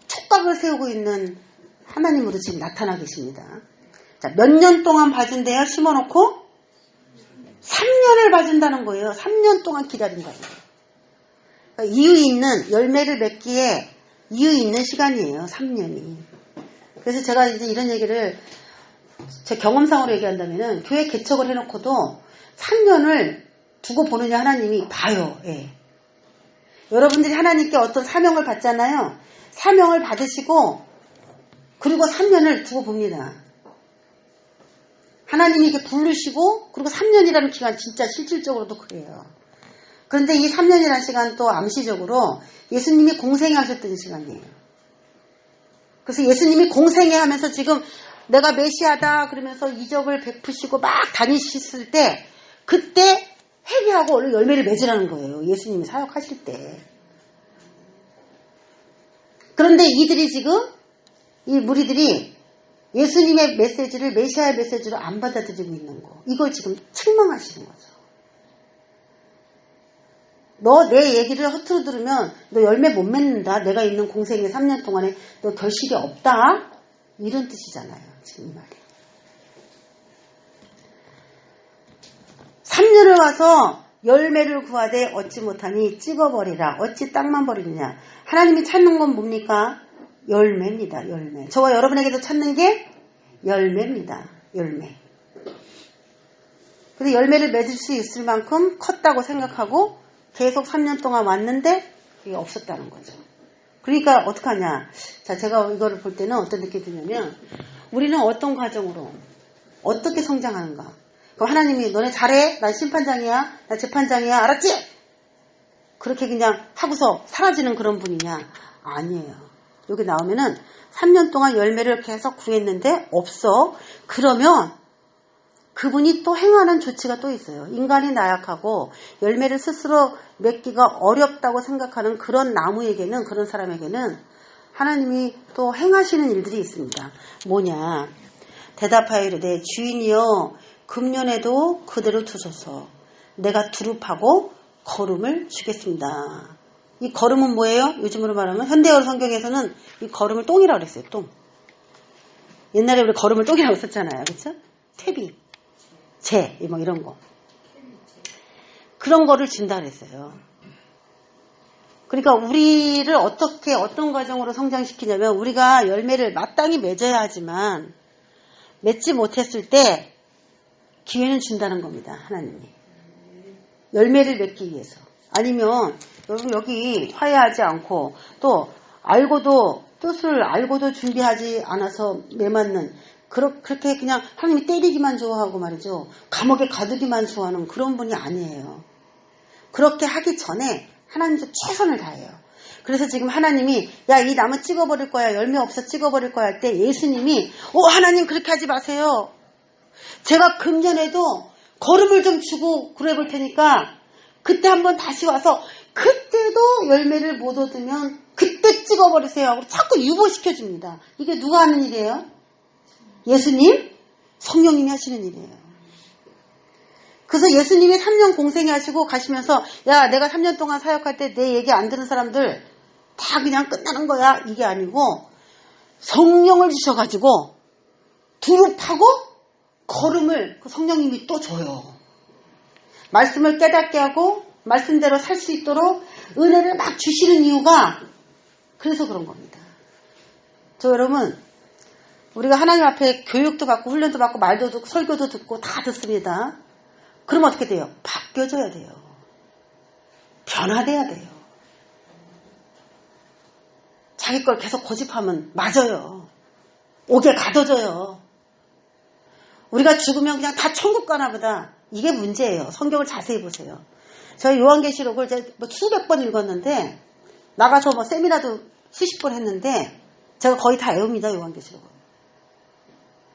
촉각을 세우고 있는 하나님으로 지금 나타나 계십니다. 자, 몇 년 동안 봐준대요? 심어놓고 3년을 봐준다는 거예요. 3년 동안 기다린다는 거예요. 그러니까 이유 있는 열매를 맺기에 이유 있는 시간이에요. 3년이. 그래서 제가 이제 이런 얘기를 제 경험상으로 얘기한다면은 교회 개척을 해놓고도 3년을 두고 보느냐 하나님이 봐요. 예. 여러분들이 하나님께 어떤 사명을 받잖아요. 사명을 받으시고 그리고 3년을 두고 봅니다. 하나님이 이렇게 부르시고 그리고 3년이라는 기간 진짜 실질적으로도 그래요. 그런데 이 3년이라는 시간 또 암시적으로 예수님이 공생애 하셨던 시간이에요. 그래서 예수님이 공생애 하면서 지금 내가 메시아다 그러면서 이적을 베푸시고 막 다니셨을 때 그때 회개하고 얼른 열매를 맺으라는 거예요. 예수님이 사역하실 때. 그런데 이들이 지금 이 무리들이 예수님의 메시지를 메시아의 메시지로 안 받아들이고 있는 거. 이걸 지금 책망하시는 거죠. 너 내 얘기를 허투루 들으면 너 열매 못 맺는다. 내가 있는 공생의 3년 동안에 너 결실이 없다. 이런 뜻이잖아요. 지금 이 말이. 3년을 와서 열매를 구하되 얻지 못하니 찍어버리라. 어찌 땅만 버리느냐. 하나님이 찾는 건 뭡니까? 열매입니다. 열매. 저와 여러분에게도 찾는 게 열매입니다. 열매. 그래서 열매를 맺을 수 있을 만큼 컸다고 생각하고 계속 3년 동안 왔는데 그게 없었다는 거죠. 그러니까 어떡하냐. 자, 제가 이거를 볼 때는 어떤 느낌이 드냐면 우리는 어떤 과정으로 어떻게 성장하는가. 그럼 하나님이 너네 잘해? 난 심판장이야? 난 재판장이야? 알았지? 그렇게 그냥 하고서 사라지는 그런 분이냐? 아니에요. 여기 나오면은 3년 동안 열매를 계속 구했는데 없어. 그러면 그분이 또 행하는 조치가 또 있어요. 인간이 나약하고 열매를 스스로 맺기가 어렵다고 생각하는 그런 나무에게는, 그런 사람에게는 하나님이 또 행하시는 일들이 있습니다. 뭐냐? 대답하여 이르되 주인이여 금년에도 그대로 두소서. 내가 두릅하고 거름을 주겠습니다. 이 거름은 뭐예요? 요즘으로 말하면 현대어 성경에서는 이 거름을 똥이라고 그랬어요. 똥. 옛날에 우리 거름을 똥이라고 썼잖아요. 그렇죠? 퇴비, 재, 뭐 이런 거. 그런 거를 준다 그랬어요. 그러니까 우리를 어떻게 어떤 과정으로 성장시키냐면 우리가 열매를 마땅히 맺어야 하지만 맺지 못했을 때 기회는 준다는 겁니다. 하나님이. 열매를 맺기 위해서. 아니면 여러분 여기 화해하지 않고 또 알고도 뜻을 알고도 준비하지 않아서 매맞는 그렇게 그냥 하나님이 때리기만 좋아하고 말이죠. 감옥에 가두기만 좋아하는 그런 분이 아니에요. 그렇게 하기 전에 하나님도 최선을 다해요. 그래서 지금 하나님이 야, 이 나무 찍어버릴 거야. 열매 없어 찍어버릴 거야 할 때 예수님이 하나님 그렇게 하지 마세요. 제가 금년에도 거름을 좀 주고 그래 볼 테니까 그때 한번 다시 와서 그때도 열매를 못 얻으면 그때 찍어버리세요 하고 자꾸 유보시켜 줍니다. 이게 누가 하는 일이에요? 예수님? 성령님이 하시는 일이에요. 그래서 예수님이 3년 공생애 하시고 가시면서 야, 내가 3년 동안 사역할 때 내 얘기 안 듣는 사람들 다 그냥 끝나는 거야. 이게 아니고 성령을 주셔가지고 두릅하고 거름을 그 성령님이 또 줘요. 말씀을 깨닫게 하고 말씀대로 살 수 있도록 은혜를 막 주시는 이유가 그래서 그런 겁니다. 저 여러분, 우리가 하나님 앞에 교육도 받고 훈련도 받고 말도 듣고 설교도 듣고 다 듣습니다. 그러면 어떻게 돼요? 바뀌어져야 돼요. 변화돼야 돼요. 자기 걸 계속 고집하면 맞아요. 옥에 가둬져요. 우리가 죽으면 그냥 다 천국 가나 보다. 이게 문제예요. 성경을 자세히 보세요. 저희 요한계시록을 이제 뭐 수백 번 읽었는데 나가서 뭐 세미나도 수십 번 했는데 제가 거의 다 외웁니다. 요한계시록을.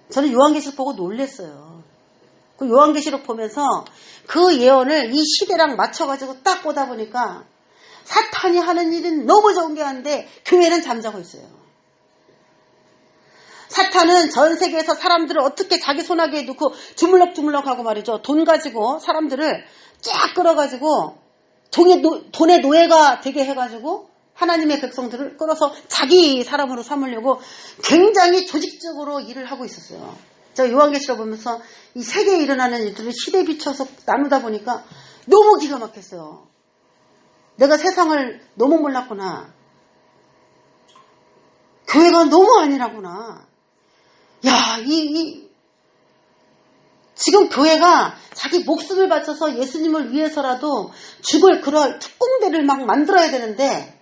저는 요한계시록 보고 놀랬어요. 그 요한계시록 보면서 그 예언을 이 시대랑 맞춰가지고 딱 보다 보니까 사탄이 하는 일은 너무 좋은 게 한데 교회는 잠자고 있어요. 사탄은 전 세계에서 사람들을 어떻게 자기 손아귀에 넣고 주물럭주물럭 하고 말이죠. 돈 가지고 사람들을 쫙 끌어가지고 돈의 노예가 되게 해가지고 하나님의 백성들을 끌어서 자기 사람으로 삼으려고 굉장히 조직적으로 일을 하고 있었어요. 제가 요한계시록 보면서 이 세계에 일어나는 일들을 시대에 비춰서 나누다 보니까 너무 기가 막혔어요. 내가 세상을 너무 몰랐구나. 교회가 너무 아니라구나. 야, 지금 교회가 자기 목숨을 바쳐서 예수님을 위해서라도 죽을 그런 특공대를 막 만들어야 되는데,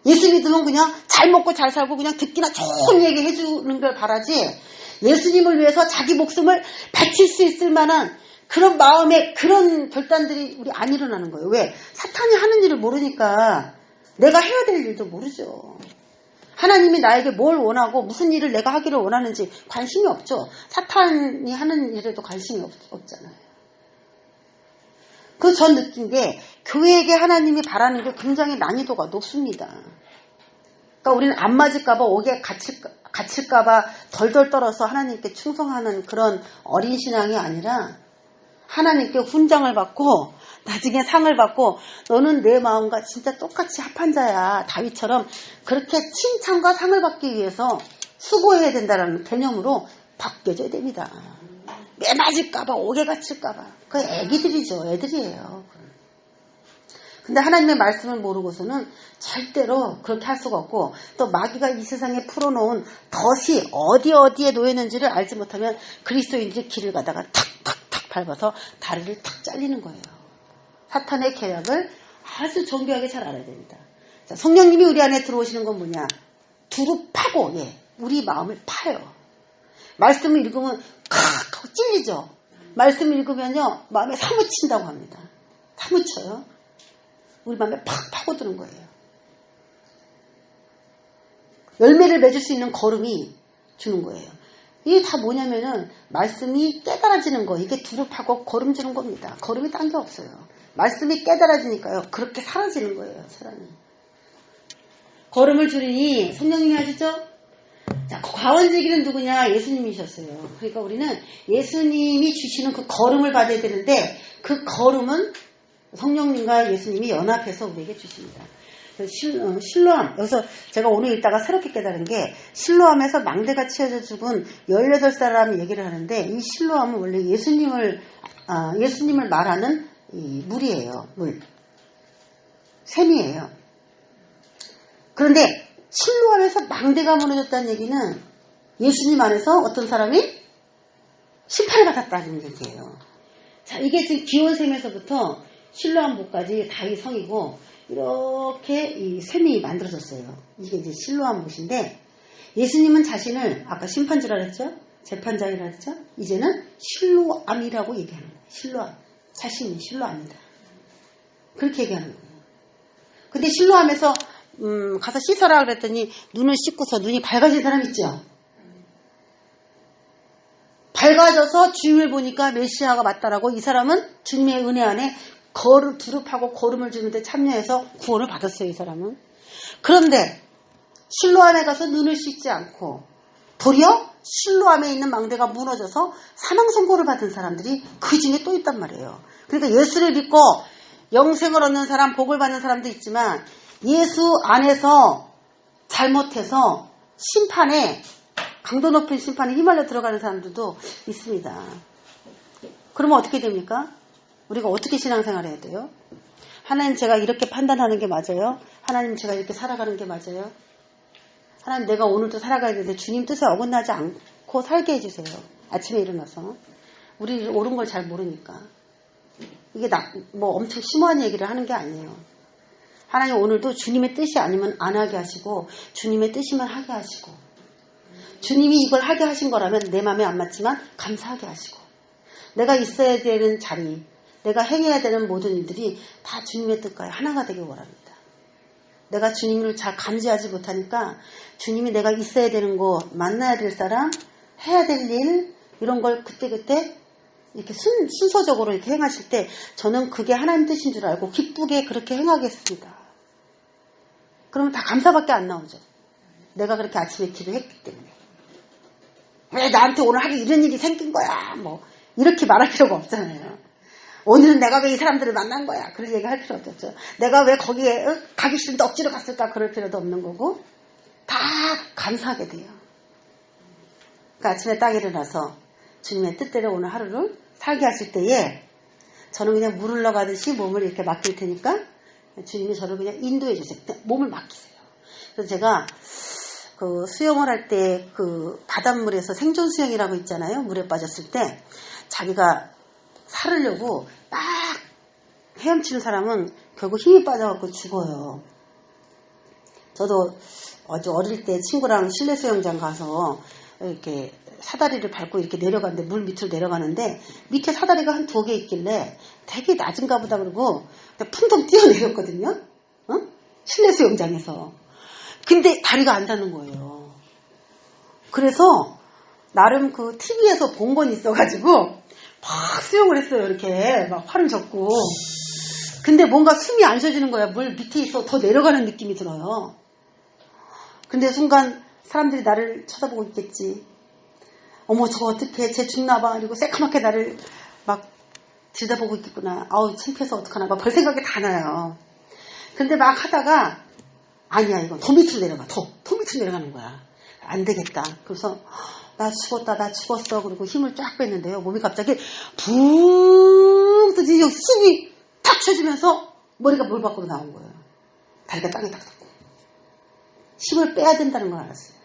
예수 믿으면 그냥 잘 먹고 잘 살고 그냥 듣기나 좋은 얘기 해주는 걸 바라지, 예수님을 위해서 자기 목숨을 바칠 수 있을 만한 그런 마음에 그런 결단들이 우리 안 일어나는 거예요. 왜? 사탄이 하는 일을 모르니까 내가 해야 될 일도 모르죠. 하나님이 나에게 뭘 원하고 무슨 일을 내가 하기를 원하는지 관심이 없죠. 사탄이 하는 일에도 관심이 없잖아요. 그래서 전 느낀 게 교회에게 하나님이 바라는 게 굉장히 난이도가 높습니다. 그러니까 우리는 안 맞을까봐 옥에 갇힐까봐 덜덜 떨어서 하나님께 충성하는 그런 어린 신앙이 아니라 하나님께 훈장을 받고 나중에 상을 받고 너는 내 마음과 진짜 똑같이 합한 자야. 다윗처럼 그렇게 칭찬과 상을 받기 위해서 수고해야 된다는 개념으로 바뀌어져야 됩니다. 매 맞을까봐 옥에 갇힐까봐. 그 애기들이죠. 애들이에요. 근데 하나님의 말씀을 모르고서는 절대로 그렇게 할 수가 없고, 또 마귀가 이 세상에 풀어놓은 덫이 어디에 놓였는지를 알지 못하면 그리스도인들의 길을 가다가 탁탁탁 밟아서 다리를 탁 잘리는 거예요. 사탄의 계략을 아주 정교하게 잘 알아야 됩니다. 자, 성령님이 우리 안에 들어오시는 건 뭐냐? 두루 파고, 우리 마음을 파요. 말씀을 읽으면 칵 찔리죠. 말씀을 읽으면요 마음에 사무친다고 합니다. 사무쳐요. 우리 마음에 팍 파고드는 거예요. 열매를 맺을 수 있는 걸음이 주는 거예요. 이게 다 뭐냐면은 말씀이 깨달아지는 거, 이게 두루 파고 걸음 주는 겁니다. 걸음이 딴 게 없어요. 말씀이 깨달아지니까요 그렇게 사라지는 거예요. 사람이. 걸음을 주리니 성령님이 하시죠? 자, 과원제기는 누구냐? 예수님이셨어요. 그러니까 우리는 예수님이 주시는 그 걸음을 받아야 되는데, 그 걸음은 성령님과 예수님이 연합해서 우리에게 주십니다. 실로암, 여기서 제가 오늘 읽다가 새롭게 깨달은 게, 실로암에서 망대가 치어져 죽은 18사람 얘기를 하는데, 이 실로암은 원래 예수님을 말하는 이 물이에요. 물. 샘이에요. 그런데 실로암에서 망대가 무너졌다는 얘기는 예수님 안에서 어떤 사람이 심판을 받았다는 얘기예요. 자, 이게 지금 기온샘에서부터 실로암못까지 다윗 성이고 이렇게 이 샘이 만들어졌어요. 이게 이제 실로암 못인데, 예수님은 자신을 아까 심판주라 그랬죠? 재판장이라 그랬죠? 이제는 실로암이라고 얘기하는 거예요. 실로암. 자신이 실로암이다. 그렇게 얘기하는 거예요. 근데 실로암에서 가서 씻어라 그랬더니 눈을 씻고서 눈이 밝아진 사람 있죠? 밝아져서 주님을 보니까 메시아가 맞다라고, 이 사람은 주님의 은혜 안에 두릅하고 걸음을 주는데 참여해서 구원을 받았어요. 이 사람은. 그런데 실로암에 가서 눈을 씻지 않고 도리어 실로암에 있는 망대가 무너져서 사망 선고를 받은 사람들이 그 중에 또 있단 말이에요. 그러니까 예수를 믿고 영생을 얻는 사람, 복을 받는 사람도 있지만, 예수 안에서 잘못해서 심판에, 강도 높은 심판에 휘말려 들어가는 사람들도 있습니다. 그러면 어떻게 됩니까? 우리가 어떻게 신앙생활 해야 돼요? 하나님, 제가 이렇게 판단하는 게 맞아요? 하나님, 제가 이렇게 살아가는 게 맞아요? 하나님, 내가 오늘도 살아가야 되는데 주님 뜻에 어긋나지 않고 살게 해주세요. 아침에 일어나서. 우리 옳은 걸 잘 모르니까. 이게 뭐 엄청 심오한 얘기를 하는 게 아니에요. 하나님, 오늘도 주님의 뜻이 아니면 안 하게 하시고, 주님의 뜻이면 하게 하시고, 주님이 이걸 하게 하신 거라면 내 마음에 안 맞지만 감사하게 하시고, 내가 있어야 되는 자리, 내가 행해야 되는 모든 일들이 다 주님의 뜻과 하나가 되길 원합니다. 내가 주님을 잘 감지하지 못하니까 주님이 내가 있어야 되는 곳, 만나야 될 사람, 해야 될 일, 이런 걸 그때그때 이렇게 순서적으로 이렇게 행하실 때 저는 그게 하나님 뜻인 줄 알고 기쁘게 그렇게 행하겠습니다. 그러면 다 감사밖에 안 나오죠. 내가 그렇게 아침에 기도했기 때문에. 왜 나한테 오늘 하루 이런 일이 생긴 거야? 뭐 이렇게 말할 필요가 없잖아요. 오늘은 내가 왜 이 사람들을 만난 거야. 그런 얘기 할 필요 없죠. 내가 왜 거기에 가기 싫은데 억지로 갔을까. 그럴 필요도 없는 거고 다 감사하게 돼요. 그러니까 아침에 딱 일어나서 주님의 뜻대로 오늘 하루를 살게 하실 때에 저는 그냥 물 흘러가듯이 몸을 이렇게 맡길 테니까 주님이 저를 그냥 인도해 주세요. 그냥 몸을 맡기세요. 그래서 제가 그 수영을 할 때 그 바닷물에서 생존 수영이라고 있잖아요. 물에 빠졌을 때 자기가 살으려고 막 헤엄치는 사람은 결국 힘이 빠져갖고 죽어요. 저도 아주 어릴 때 친구랑 실내 수영장 가서 이렇게 사다리를 밟고 이렇게 내려가는데 물 밑으로 내려가는데 밑에 사다리가 한 2개 있길래 되게 낮은가 보다 그러고 풍덩 뛰어내렸거든요. 실내 수영장에서. 근데 다리가 안 닿는 거예요. 그래서 나름 그 TV에서 본 건 있어가지고 막 수영을 했어요. 이렇게 막 팔을 젓고. 근데 뭔가 숨이 안 쉬어지는 거야. 물 밑에 있어 더 내려가는 느낌이 들어요. 근데 순간 사람들이 나를 쳐다보고 있겠지. 어머 저거 어떡해 쟤 죽나봐. 그리고 새카맣게 나를 막 들여다보고 있겠구나. 아우 창피해서 어떡하나 막 별 생각이 다 나요. 근데 막 하다가 아니야 이거 더 밑으로 내려가. 더 밑으로 내려가는 거야. 안 되겠다. 그래서 나 죽었어. 그리고 힘을 쫙 뺐는데요. 몸이 갑자기 붕 뜨지 숨이 탁 쳐지면서 머리가 물 밖으로 나온 거예요. 다리가 땅에 딱 닿고. 힘을 빼야 된다는 걸 알았어요.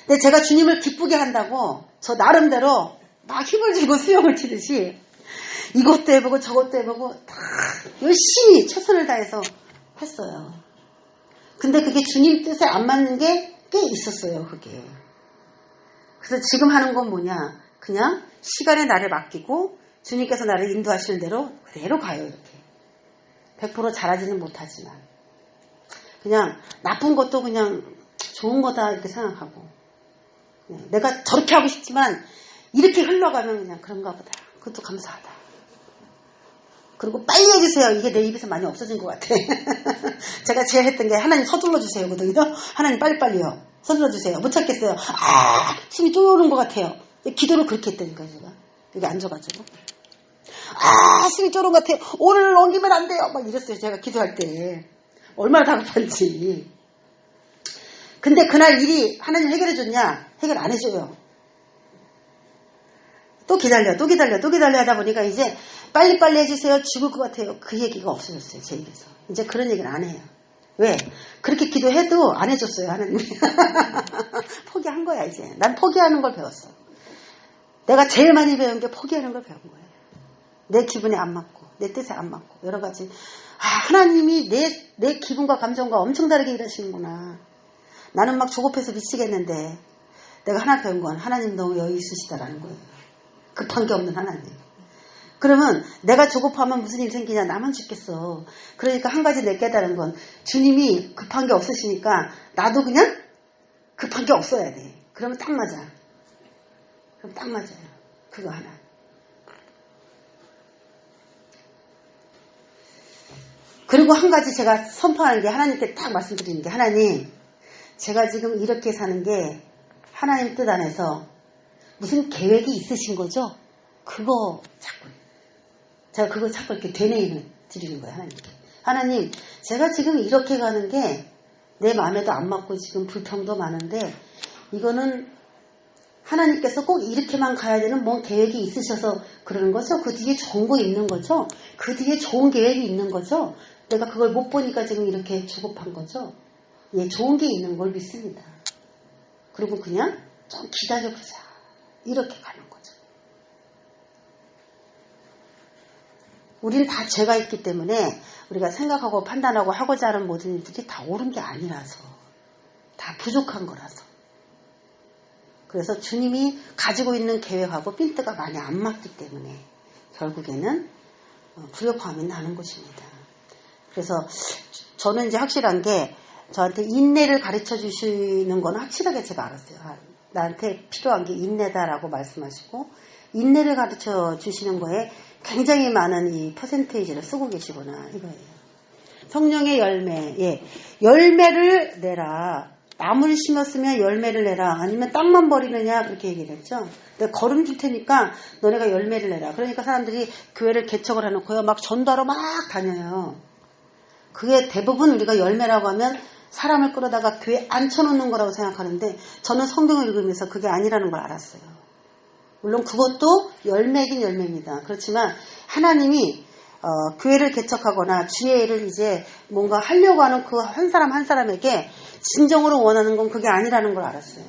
근데 제가 주님을 기쁘게 한다고 저 나름대로 막 힘을 주고 수영을 치듯이 이것도 해보고 저것도 해보고 다 열심히 최선을 다해서 했어요. 근데 그게 주님 뜻에 안 맞는 게 꽤 있었어요. 그게. 그래서 지금 하는 건 뭐냐. 그냥 시간에 나를 맡기고 주님께서 나를 인도하시는 대로 그대로 가요. 이렇게. 100% 잘하지는 못하지만 그냥 나쁜 것도 그냥 좋은 거다 이렇게 생각하고 내가 저렇게 하고 싶지만 이렇게 흘러가면 그냥 그런가 보다. 그것도 감사하다. 그리고 빨리 해주세요. 이게 내 입에서 많이 없어진 것 같아. 제가 제일 했던 게 하나님 서둘러 주세요. 거든요. 하나님 빨리빨리요. 서둘러 주세요. 못 참겠어요. 숨이 쪼는 것 같아요. 기도를 그렇게 했다니까요. 제가. 여기 앉아가지고. 숨이 쪼는 것 같아요. 오늘 넘기면 안 돼요. 막 이랬어요. 제가 기도할 때. 얼마나 다급한지. 근데 그날 일이 하나님 해결해 줬냐? 해결 안 해줘요. 또 기다려 하다 보니까 이제 빨리빨리 해주세요. 죽을 것 같아요. 그 얘기가 없어졌어요. 제 입에서. 이제 그런 얘기는 안 해요. 왜? 그렇게 기도해도 안 해줬어요. 하나님이. 포기한 거야 이제. 난 포기하는 걸 배웠어. 내가 제일 많이 배운 게 포기하는 걸 배운 거예요. 내 기분에 안 맞고 내 뜻에 안 맞고 여러 가지. 하나님이 내 기분과 감정과 엄청 다르게 일하시는구나. 나는 막 조급해서 미치겠는데 내가 하나 배운 건 하나님 너무 여유 있으시다라는 거예요. 급한 게 없는 하나님. 그러면 내가 조급하면 무슨 일 생기냐. 나만 죽겠어. 그러니까 한 가지 내 깨달은 건 주님이 급한 게 없으시니까 나도 그냥 급한 게 없어야 돼. 그러면 딱 맞아. 그럼 딱 맞아요. 그거 하나. 그리고 한 가지 제가 선포하는 게 하나님께 딱 말씀드리는 게 하나님 제가 지금 이렇게 사는 게 하나님 뜻 안에서 무슨 계획이 있으신 거죠? 그거 자꾸 제가 그거 자꾸 이렇게 되뇌이는 드리는 거예요. 하나님께. 하나님 제가 지금 이렇게 가는 게 내 마음에도 안 맞고 지금 불평도 많은데 이거는 하나님께서 꼭 이렇게만 가야 되는 뭔 계획이 있으셔서 그러는 거죠? 그 뒤에 좋은 거 있는 거죠? 그 뒤에 좋은 계획이 있는 거죠? 내가 그걸 못 보니까 지금 이렇게 조급한 거죠? 예, 좋은 게 있는 걸 믿습니다. 그리고 그냥 좀 기다려보자. 이렇게 가는 거죠. 우리는 다 죄가 있기 때문에 우리가 생각하고 판단하고 하고자 하는 모든 일들이 다 옳은 게 아니라서 다 부족한 거라서 그래서 주님이 가지고 있는 계획하고 핀트가 많이 안 맞기 때문에 결국에는 불협화음이 나는 것입니다. 그래서 저는 이제 확실한 게 저한테 인내를 가르쳐 주시는 건 확실하게 제가 알았어요. 나한테 필요한 게 인내다라고 말씀하시고 인내를 가르쳐 주시는 거에 굉장히 많은 이 퍼센테이지를 쓰고 계시구나 이거예요. 성령의 열매, 예, 열매를 내라. 나무를 심었으면 열매를 내라. 아니면 땅만 버리느냐 그렇게 얘기를 했죠. 내가 걸음 줄 테니까 너네가 열매를 내라. 그러니까 사람들이 교회를 개척을 해놓고요. 막 전도하러 막 다녀요. 그게 대부분 우리가 열매라고 하면 사람을 끌어다가 교회에 앉혀놓는 거라고 생각하는데 저는 성경을 읽으면서 그게 아니라는 걸 알았어요. 물론 그것도 열매긴 열매입니다. 그렇지만 하나님이 교회를 개척하거나 주의 일을 이제 뭔가 하려고 하는 그 한 사람 한 사람에게 진정으로 원하는 건 그게 아니라는 걸 알았어요.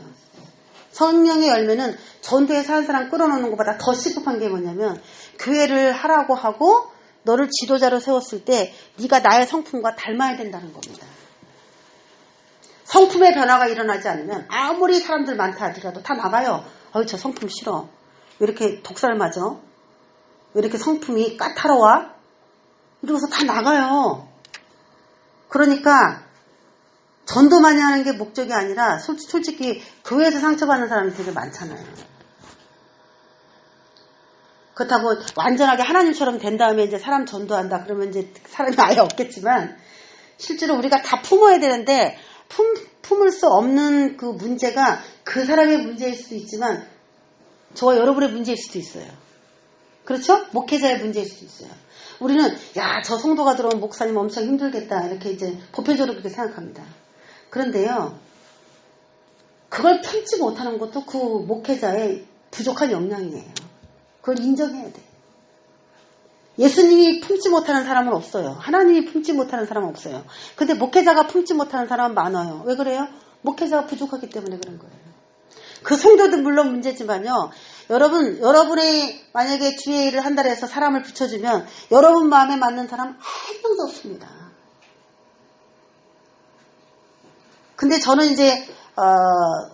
성령의 열매는 전도에서 한 사람 끌어놓는 것보다 더 시급한 게 뭐냐면 교회를 하라고 하고 너를 지도자로 세웠을 때 네가 나의 성품과 닮아야 된다는 겁니다. 성품의 변화가 일어나지 않으면 아무리 사람들 많다 하더라도 다 나가요. 저 성품 싫어. 왜 이렇게 독살 맞아? 왜 이렇게 성품이 까다로워? 이러고서 다 나가요. 그러니까 전도 많이 하는 게 목적이 아니라 솔직히 교회에서 상처받는 사람이 되게 많잖아요. 그렇다고 완전하게 하나님처럼 된 다음에 이제 사람 전도한다 그러면 이제 사람이 아예 없겠지만 실제로 우리가 다 품어야 되는데 품을 수 없는 그 문제가 그 사람의 문제일 수도 있지만 저와 여러분의 문제일 수도 있어요. 그렇죠? 목회자의 문제일 수도 있어요. 우리는 저 성도가 들어오면 목사님 엄청 힘들겠다 이렇게 이제 보편적으로 그렇게 생각합니다. 그런데요, 그걸 품지 못하는 것도 그 목회자의 부족한 역량이에요. 그걸 인정해야 돼. 예수님이 품지 못하는 사람은 없어요. 하나님이 품지 못하는 사람은 없어요. 근데 목회자가 품지 못하는 사람은 많아요. 왜 그래요? 목회자가 부족하기 때문에 그런 거예요. 그 성도도 물론 문제지만요. 여러분의 만약에 주의 일을 한다고 해서 사람을 붙여주면 여러분 마음에 맞는 사람 한 명도 없습니다. 근데 저는 이제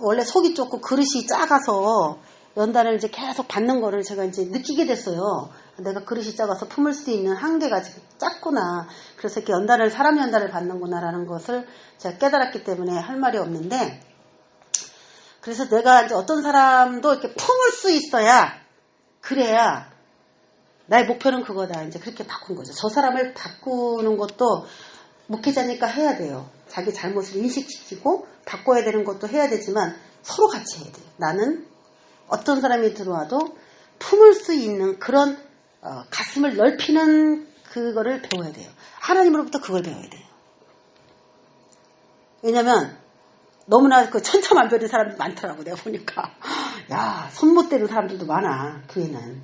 원래 속이 좁고 그릇이 작아서 연단을 이제 계속 받는 거를 제가 이제 느끼게 됐어요. 내가 그릇이 작아서 품을 수 있는 한계가 지금 작구나. 그래서 이렇게 사람 연단을 받는구나라는 것을 제가 깨달았기 때문에 할 말이 없는데, 그래서 내가 이제 어떤 사람도 이렇게 품을 수 있어야, 그래야 나의 목표는 그거다. 이제 그렇게 바꾼 거죠. 저 사람을 바꾸는 것도 목회자니까 해야 돼요. 자기 잘못을 인식시키고 바꿔야 되는 것도 해야 되지만 서로 같이 해야 돼요. 나는 어떤 사람이 들어와도 품을 수 있는 그런 가슴을 넓히는 그거를 배워야 돼요. 하나님으로부터 그걸 배워야 돼요. 왜냐면 너무나 그 천차만별인 사람이 많더라고. 내가 보니까 손 못 대는 사람들도 많아. 교회는.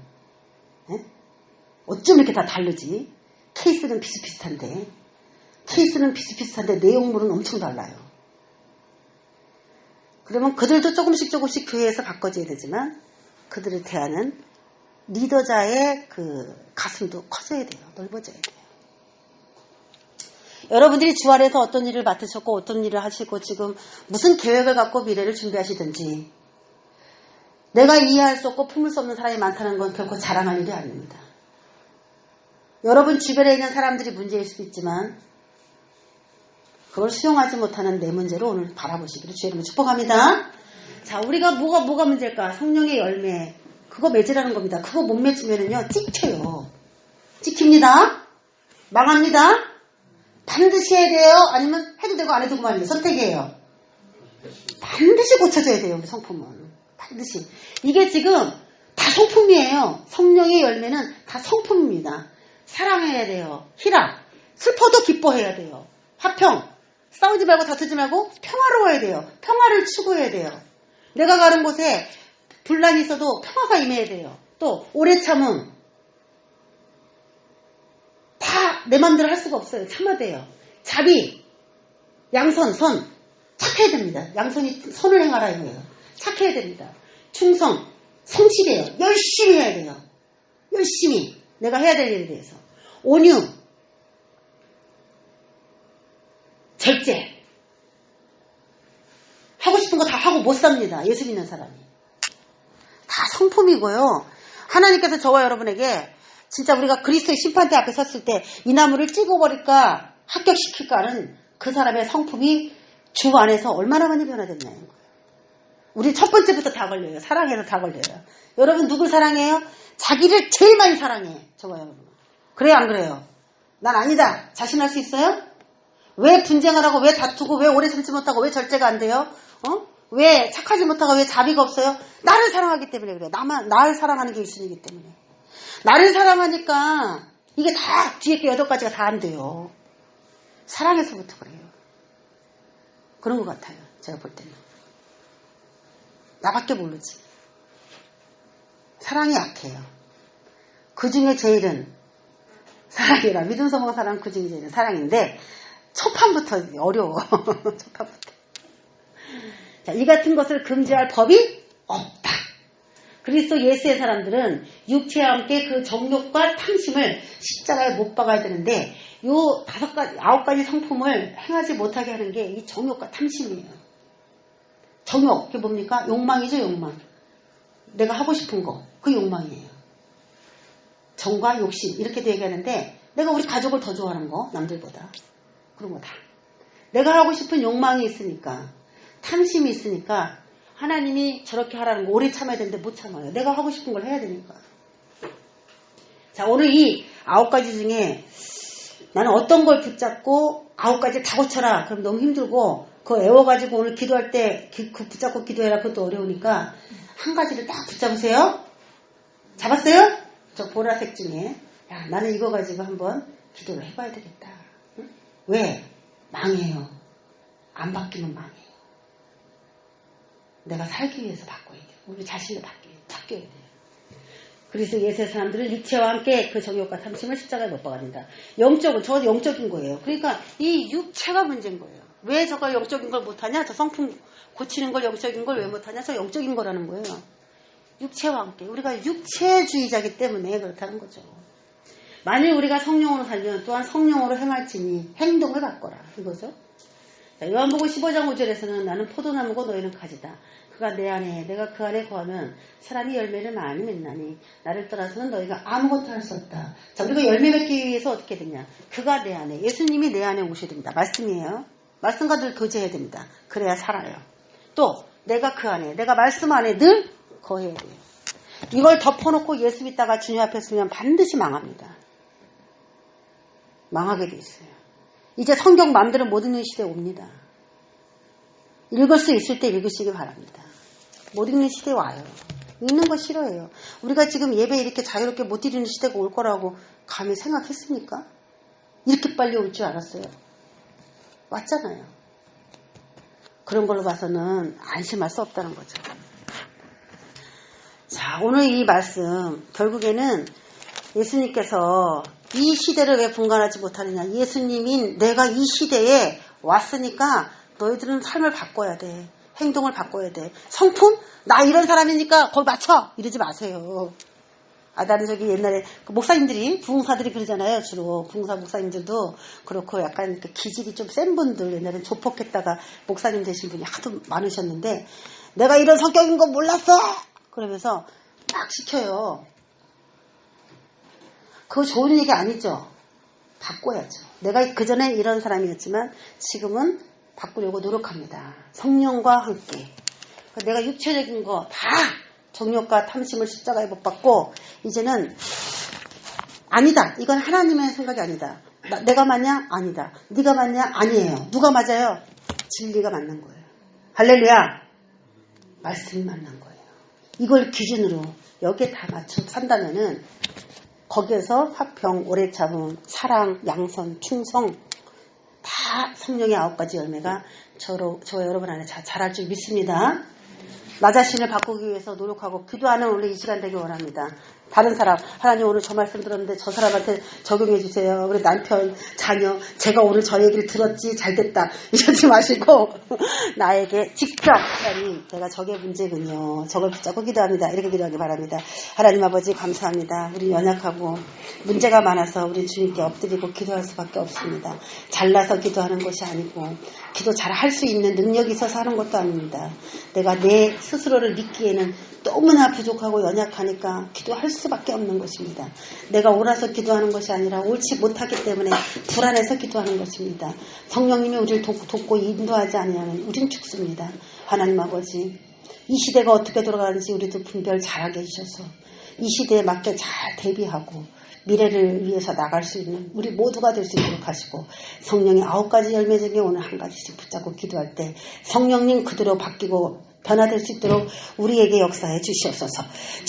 네? 어쩜 이렇게 다 다르지? 케이스는 비슷비슷한데 내용물은 엄청 달라요. 그러면 그들도 조금씩 교회에서 바꿔줘야 되지만 그들을 대하는 리더자의 그 가슴도 커져야 돼요. 넓어져야 돼요. 여러분들이 주 안에서 어떤 일을 맡으셨고 어떤 일을 하시고 지금 무슨 계획을 갖고 미래를 준비하시든지 내가 이해할 수 없고 품을 수 없는 사람이 많다는 건 결코 자랑할 일이 아닙니다. 여러분 주변에 있는 사람들이 문제일 수도 있지만 그걸 수용하지 못하는 내 문제로 오늘 바라보시기를 주의 이름으로 축복합니다. 자, 우리가 뭐가 문제일까? 성령의 열매. 그거 맺으라는 겁니다. 그거 못 맺으면은요, 찍혀요. 찍힙니다. 망합니다. 반드시 해야 돼요? 아니면 해도 되고 안 해도 그만이에요. 선택이에요. 반드시 고쳐져야 돼요, 우리 성품은. 반드시. 이게 지금 다 성품이에요. 성령의 열매는 다 성품입니다. 사랑해야 돼요. 희락. 슬퍼도 기뻐해야 돼요. 화평. 싸우지 말고 다투지 말고 평화로워야 돼요. 평화를 추구해야 돼요. 내가 가는 곳에 분란이 있어도 평화가 임해야 돼요. 또 오래 참음. 다 내 맘대로 할 수가 없어요. 참아야 돼요. 자비, 양선, 선. 착해야 됩니다. 양선이 선을 행하라 이거예요. 착해야 됩니다. 충성, 성실해요. 열심히 해야 돼요. 열심히. 내가 해야 될 일에 대해서. 온유, 절제. 하고 싶은 거 다 하고 못 삽니다. 예수 믿는 사람이. 다 성품이고요. 하나님께서 저와 여러분에게 진짜 우리가 그리스도의 심판대 앞에 섰을 때 이 나무를 찍어버릴까 합격시킬까는 그 사람의 성품이 주 안에서 얼마나 많이 변화됐냐는 거예요. 우리 첫 번째부터 다 걸려요. 사랑해서 다 걸려요. 여러분 누굴 사랑해요? 자기를 제일 많이 사랑해. 저와 여러분. 그래요 안 그래요? 난 아니다. 자신할 수 있어요? 왜 분쟁을 하고 왜 다투고 왜 오래 참지 못하고 왜 절제가 안 돼요? 왜 착하지 못하고 왜 자비가 없어요? 나를 사랑하기 때문에 그래요. 나를 사랑하는 게 예수님이기 때문에. 나를 사랑하니까 이게 다 뒤에 게 8가지가 다 안 돼요. 사랑해서부터 그래요. 그런 것 같아요. 제가 볼 때는. 나밖에 모르지. 사랑이 약해요. 그 중에 제일은 사랑이라. 믿음, 소망, 사랑 그 중에 제일은 사랑인데 초판부터 어려워. 초판부터. 자, 이 같은 것을 금지할 법이 없다. 그리스도 예수의 사람들은 육체와 함께 그 정욕과 탕심을 십자가에 못 박아야 되는데 요 9가지 성품을 행하지 못하게 하는 게 이 정욕과 탕심이에요. 정욕, 그게 뭡니까? 욕망이죠, 욕망. 내가 하고 싶은 거, 그 욕망이에요. 정과 욕심, 이렇게도 얘기하는데 내가 우리 가족을 더 좋아하는 거, 남들보다. 그런 거다. 내가 하고 싶은 욕망이 있으니까, 탐심이 있으니까 하나님이 저렇게 하라는 거 오래 참아야 되는데 못 참아요. 내가 하고 싶은 걸 해야 되니까. 자, 오늘 이 9가지 중에 나는 어떤 걸 붙잡고 9가지 다 고쳐라. 그럼 너무 힘들고 그거 애워가지고 오늘 기도할 때 그 붙잡고 기도해라. 그것도 어려우니까 한 가지를 딱 붙잡으세요. 잡았어요? 저 보라색 중에 야, 나는 이거 가지고 한번 기도를 해봐야 되겠다. 응? 왜? 망해요. 안 바뀌면 망해요. 내가 살기 위해서 바꿔야 돼요. 우리 자신을 바뀌어야 돼요. 그래서 예수의 사람들은 육체와 함께 그 정욕과 탐심을 십자가에 못 박아낸다. 영적은 저 영적인 거예요. 그러니까 이 육체가 문제인 거예요. 왜 저걸 영적인 걸 못하냐? 저 성품 고치는 걸 영적인 걸 왜 못하냐? 저 영적인 거라는 거예요. 육체와 함께. 우리가 육체주의자이기 때문에 그렇다는 거죠. 만일 우리가 성령으로 살면 또한 성령으로 행할지니 행동을 바꿔라. 이거죠. 자, 요한복음 15장 5절에서는 나는 포도나무고 너희는 가지다. 그가 내 안에 내가 그 안에 거하면 사람이 열매를 많이 맺나니 나를 떠나서는 너희가 아무것도 할 수 없다. 자, 우리가 열매 맺기 위해서 어떻게 되냐. 그가 내 안에 예수님이 내 안에 오셔야 됩니다. 말씀이에요. 말씀과 늘 교제해야 됩니다. 그래야 살아요. 또 내가 그 안에 내가 말씀 안에 늘 거해야 돼요. 이걸 덮어놓고 예수 믿다가 주님 앞에 서면 반드시 망합니다. 망하게 돼 있어요. 이제 성경 마음대로 못 읽는 시대에 옵니다. 읽을 수 있을 때 읽으시기 바랍니다. 못 읽는 시대에 와요. 읽는 거 싫어해요. 우리가 지금 예배 이렇게 자유롭게 못 드리는 시대가 올 거라고 감히 생각했습니까? 이렇게 빨리 올 줄 알았어요. 왔잖아요. 그런 걸로 봐서는 안심할 수 없다는 거죠. 자, 오늘 이 말씀 결국에는 예수님께서 이 시대를 왜 분간하지 못하느냐. 예수님인 내가 이 시대에 왔으니까 너희들은 삶을 바꿔야 돼. 행동을 바꿔야 돼. 성품? 나 이런 사람이니까 거기 맞춰! 이러지 마세요. 아, 나는 저기 옛날에 그 목사님들이, 부흥사들이 그러잖아요. 주로 부흥사 목사님들도 그렇고 약간 그 기질이 좀 센 분들, 옛날엔 조폭했다가 목사님 되신 분이 하도 많으셨는데 내가 이런 성격인 거 몰랐어! 그러면서 막 시켜요. 그거 좋은 얘기 아니죠. 바꿔야죠. 내가 그전에 이런 사람이었지만 지금은 바꾸려고 노력합니다. 성령과 함께. 내가 육체적인 거 다 정욕과 탐심을 십자가에 못 박고 이제는 아니다. 이건 하나님의 생각이 아니다. 내가 맞냐? 아니다. 네가 맞냐? 아니에요. 누가 맞아요? 진리가 맞는 거예요. 할렐루야. 말씀이 맞는 거예요. 이걸 기준으로 여기에 다 맞춰 산다면은 거기에서 화평, 오래 참음, 사랑, 양선, 충성 다 성령의 9가지 열매가 저와 여러분 안에 자랄 줄 믿습니다. 나 자신을 바꾸기 위해서 노력하고 기도하는 오늘 이 시간 되길 원합니다. 다른 사람, 하나님 오늘 저 말씀 들었는데 저 사람한테 적용해 주세요. 우리 남편, 자녀, 제가 오늘 저 얘기를 들었지 잘됐다 이러지 마시고 나에게 직접 하나님 내가 저게 문제군요. 저걸 붙잡고 기도합니다. 이렇게 기도하기 바랍니다. 하나님 아버지 감사합니다. 우리 연약하고 문제가 많아서 우리 주님께 엎드리고 기도할 수밖에 없습니다. 잘나서 기도하는 것이 아니고 기도 잘 할 수 있는 능력이 있어서 하는 것도 아닙니다. 내가 내 스스로를 믿기에는 너무나 부족하고 연약하니까 기도할 수밖에 없는 것입니다. 내가 옳아서 기도하는 것이 아니라 옳지 못하기 때문에 불안해서 기도하는 것입니다. 성령님이 우리를 돕고 인도하지 아니하면 우린 죽습니다. 하나님 아버지 이 시대가 어떻게 돌아가는지 우리도 분별 잘하게 해주셔서 이 시대에 맞게 잘 대비하고 미래를 위해서 나갈 수 있는 우리 모두가 될 수 있도록 하시고, 성령의 9가지 열매 중에 오늘 한 가지씩 붙잡고 기도할 때 성령님 그대로 바뀌고 변화될 수 있도록 우리에게 역사해 주시옵소서.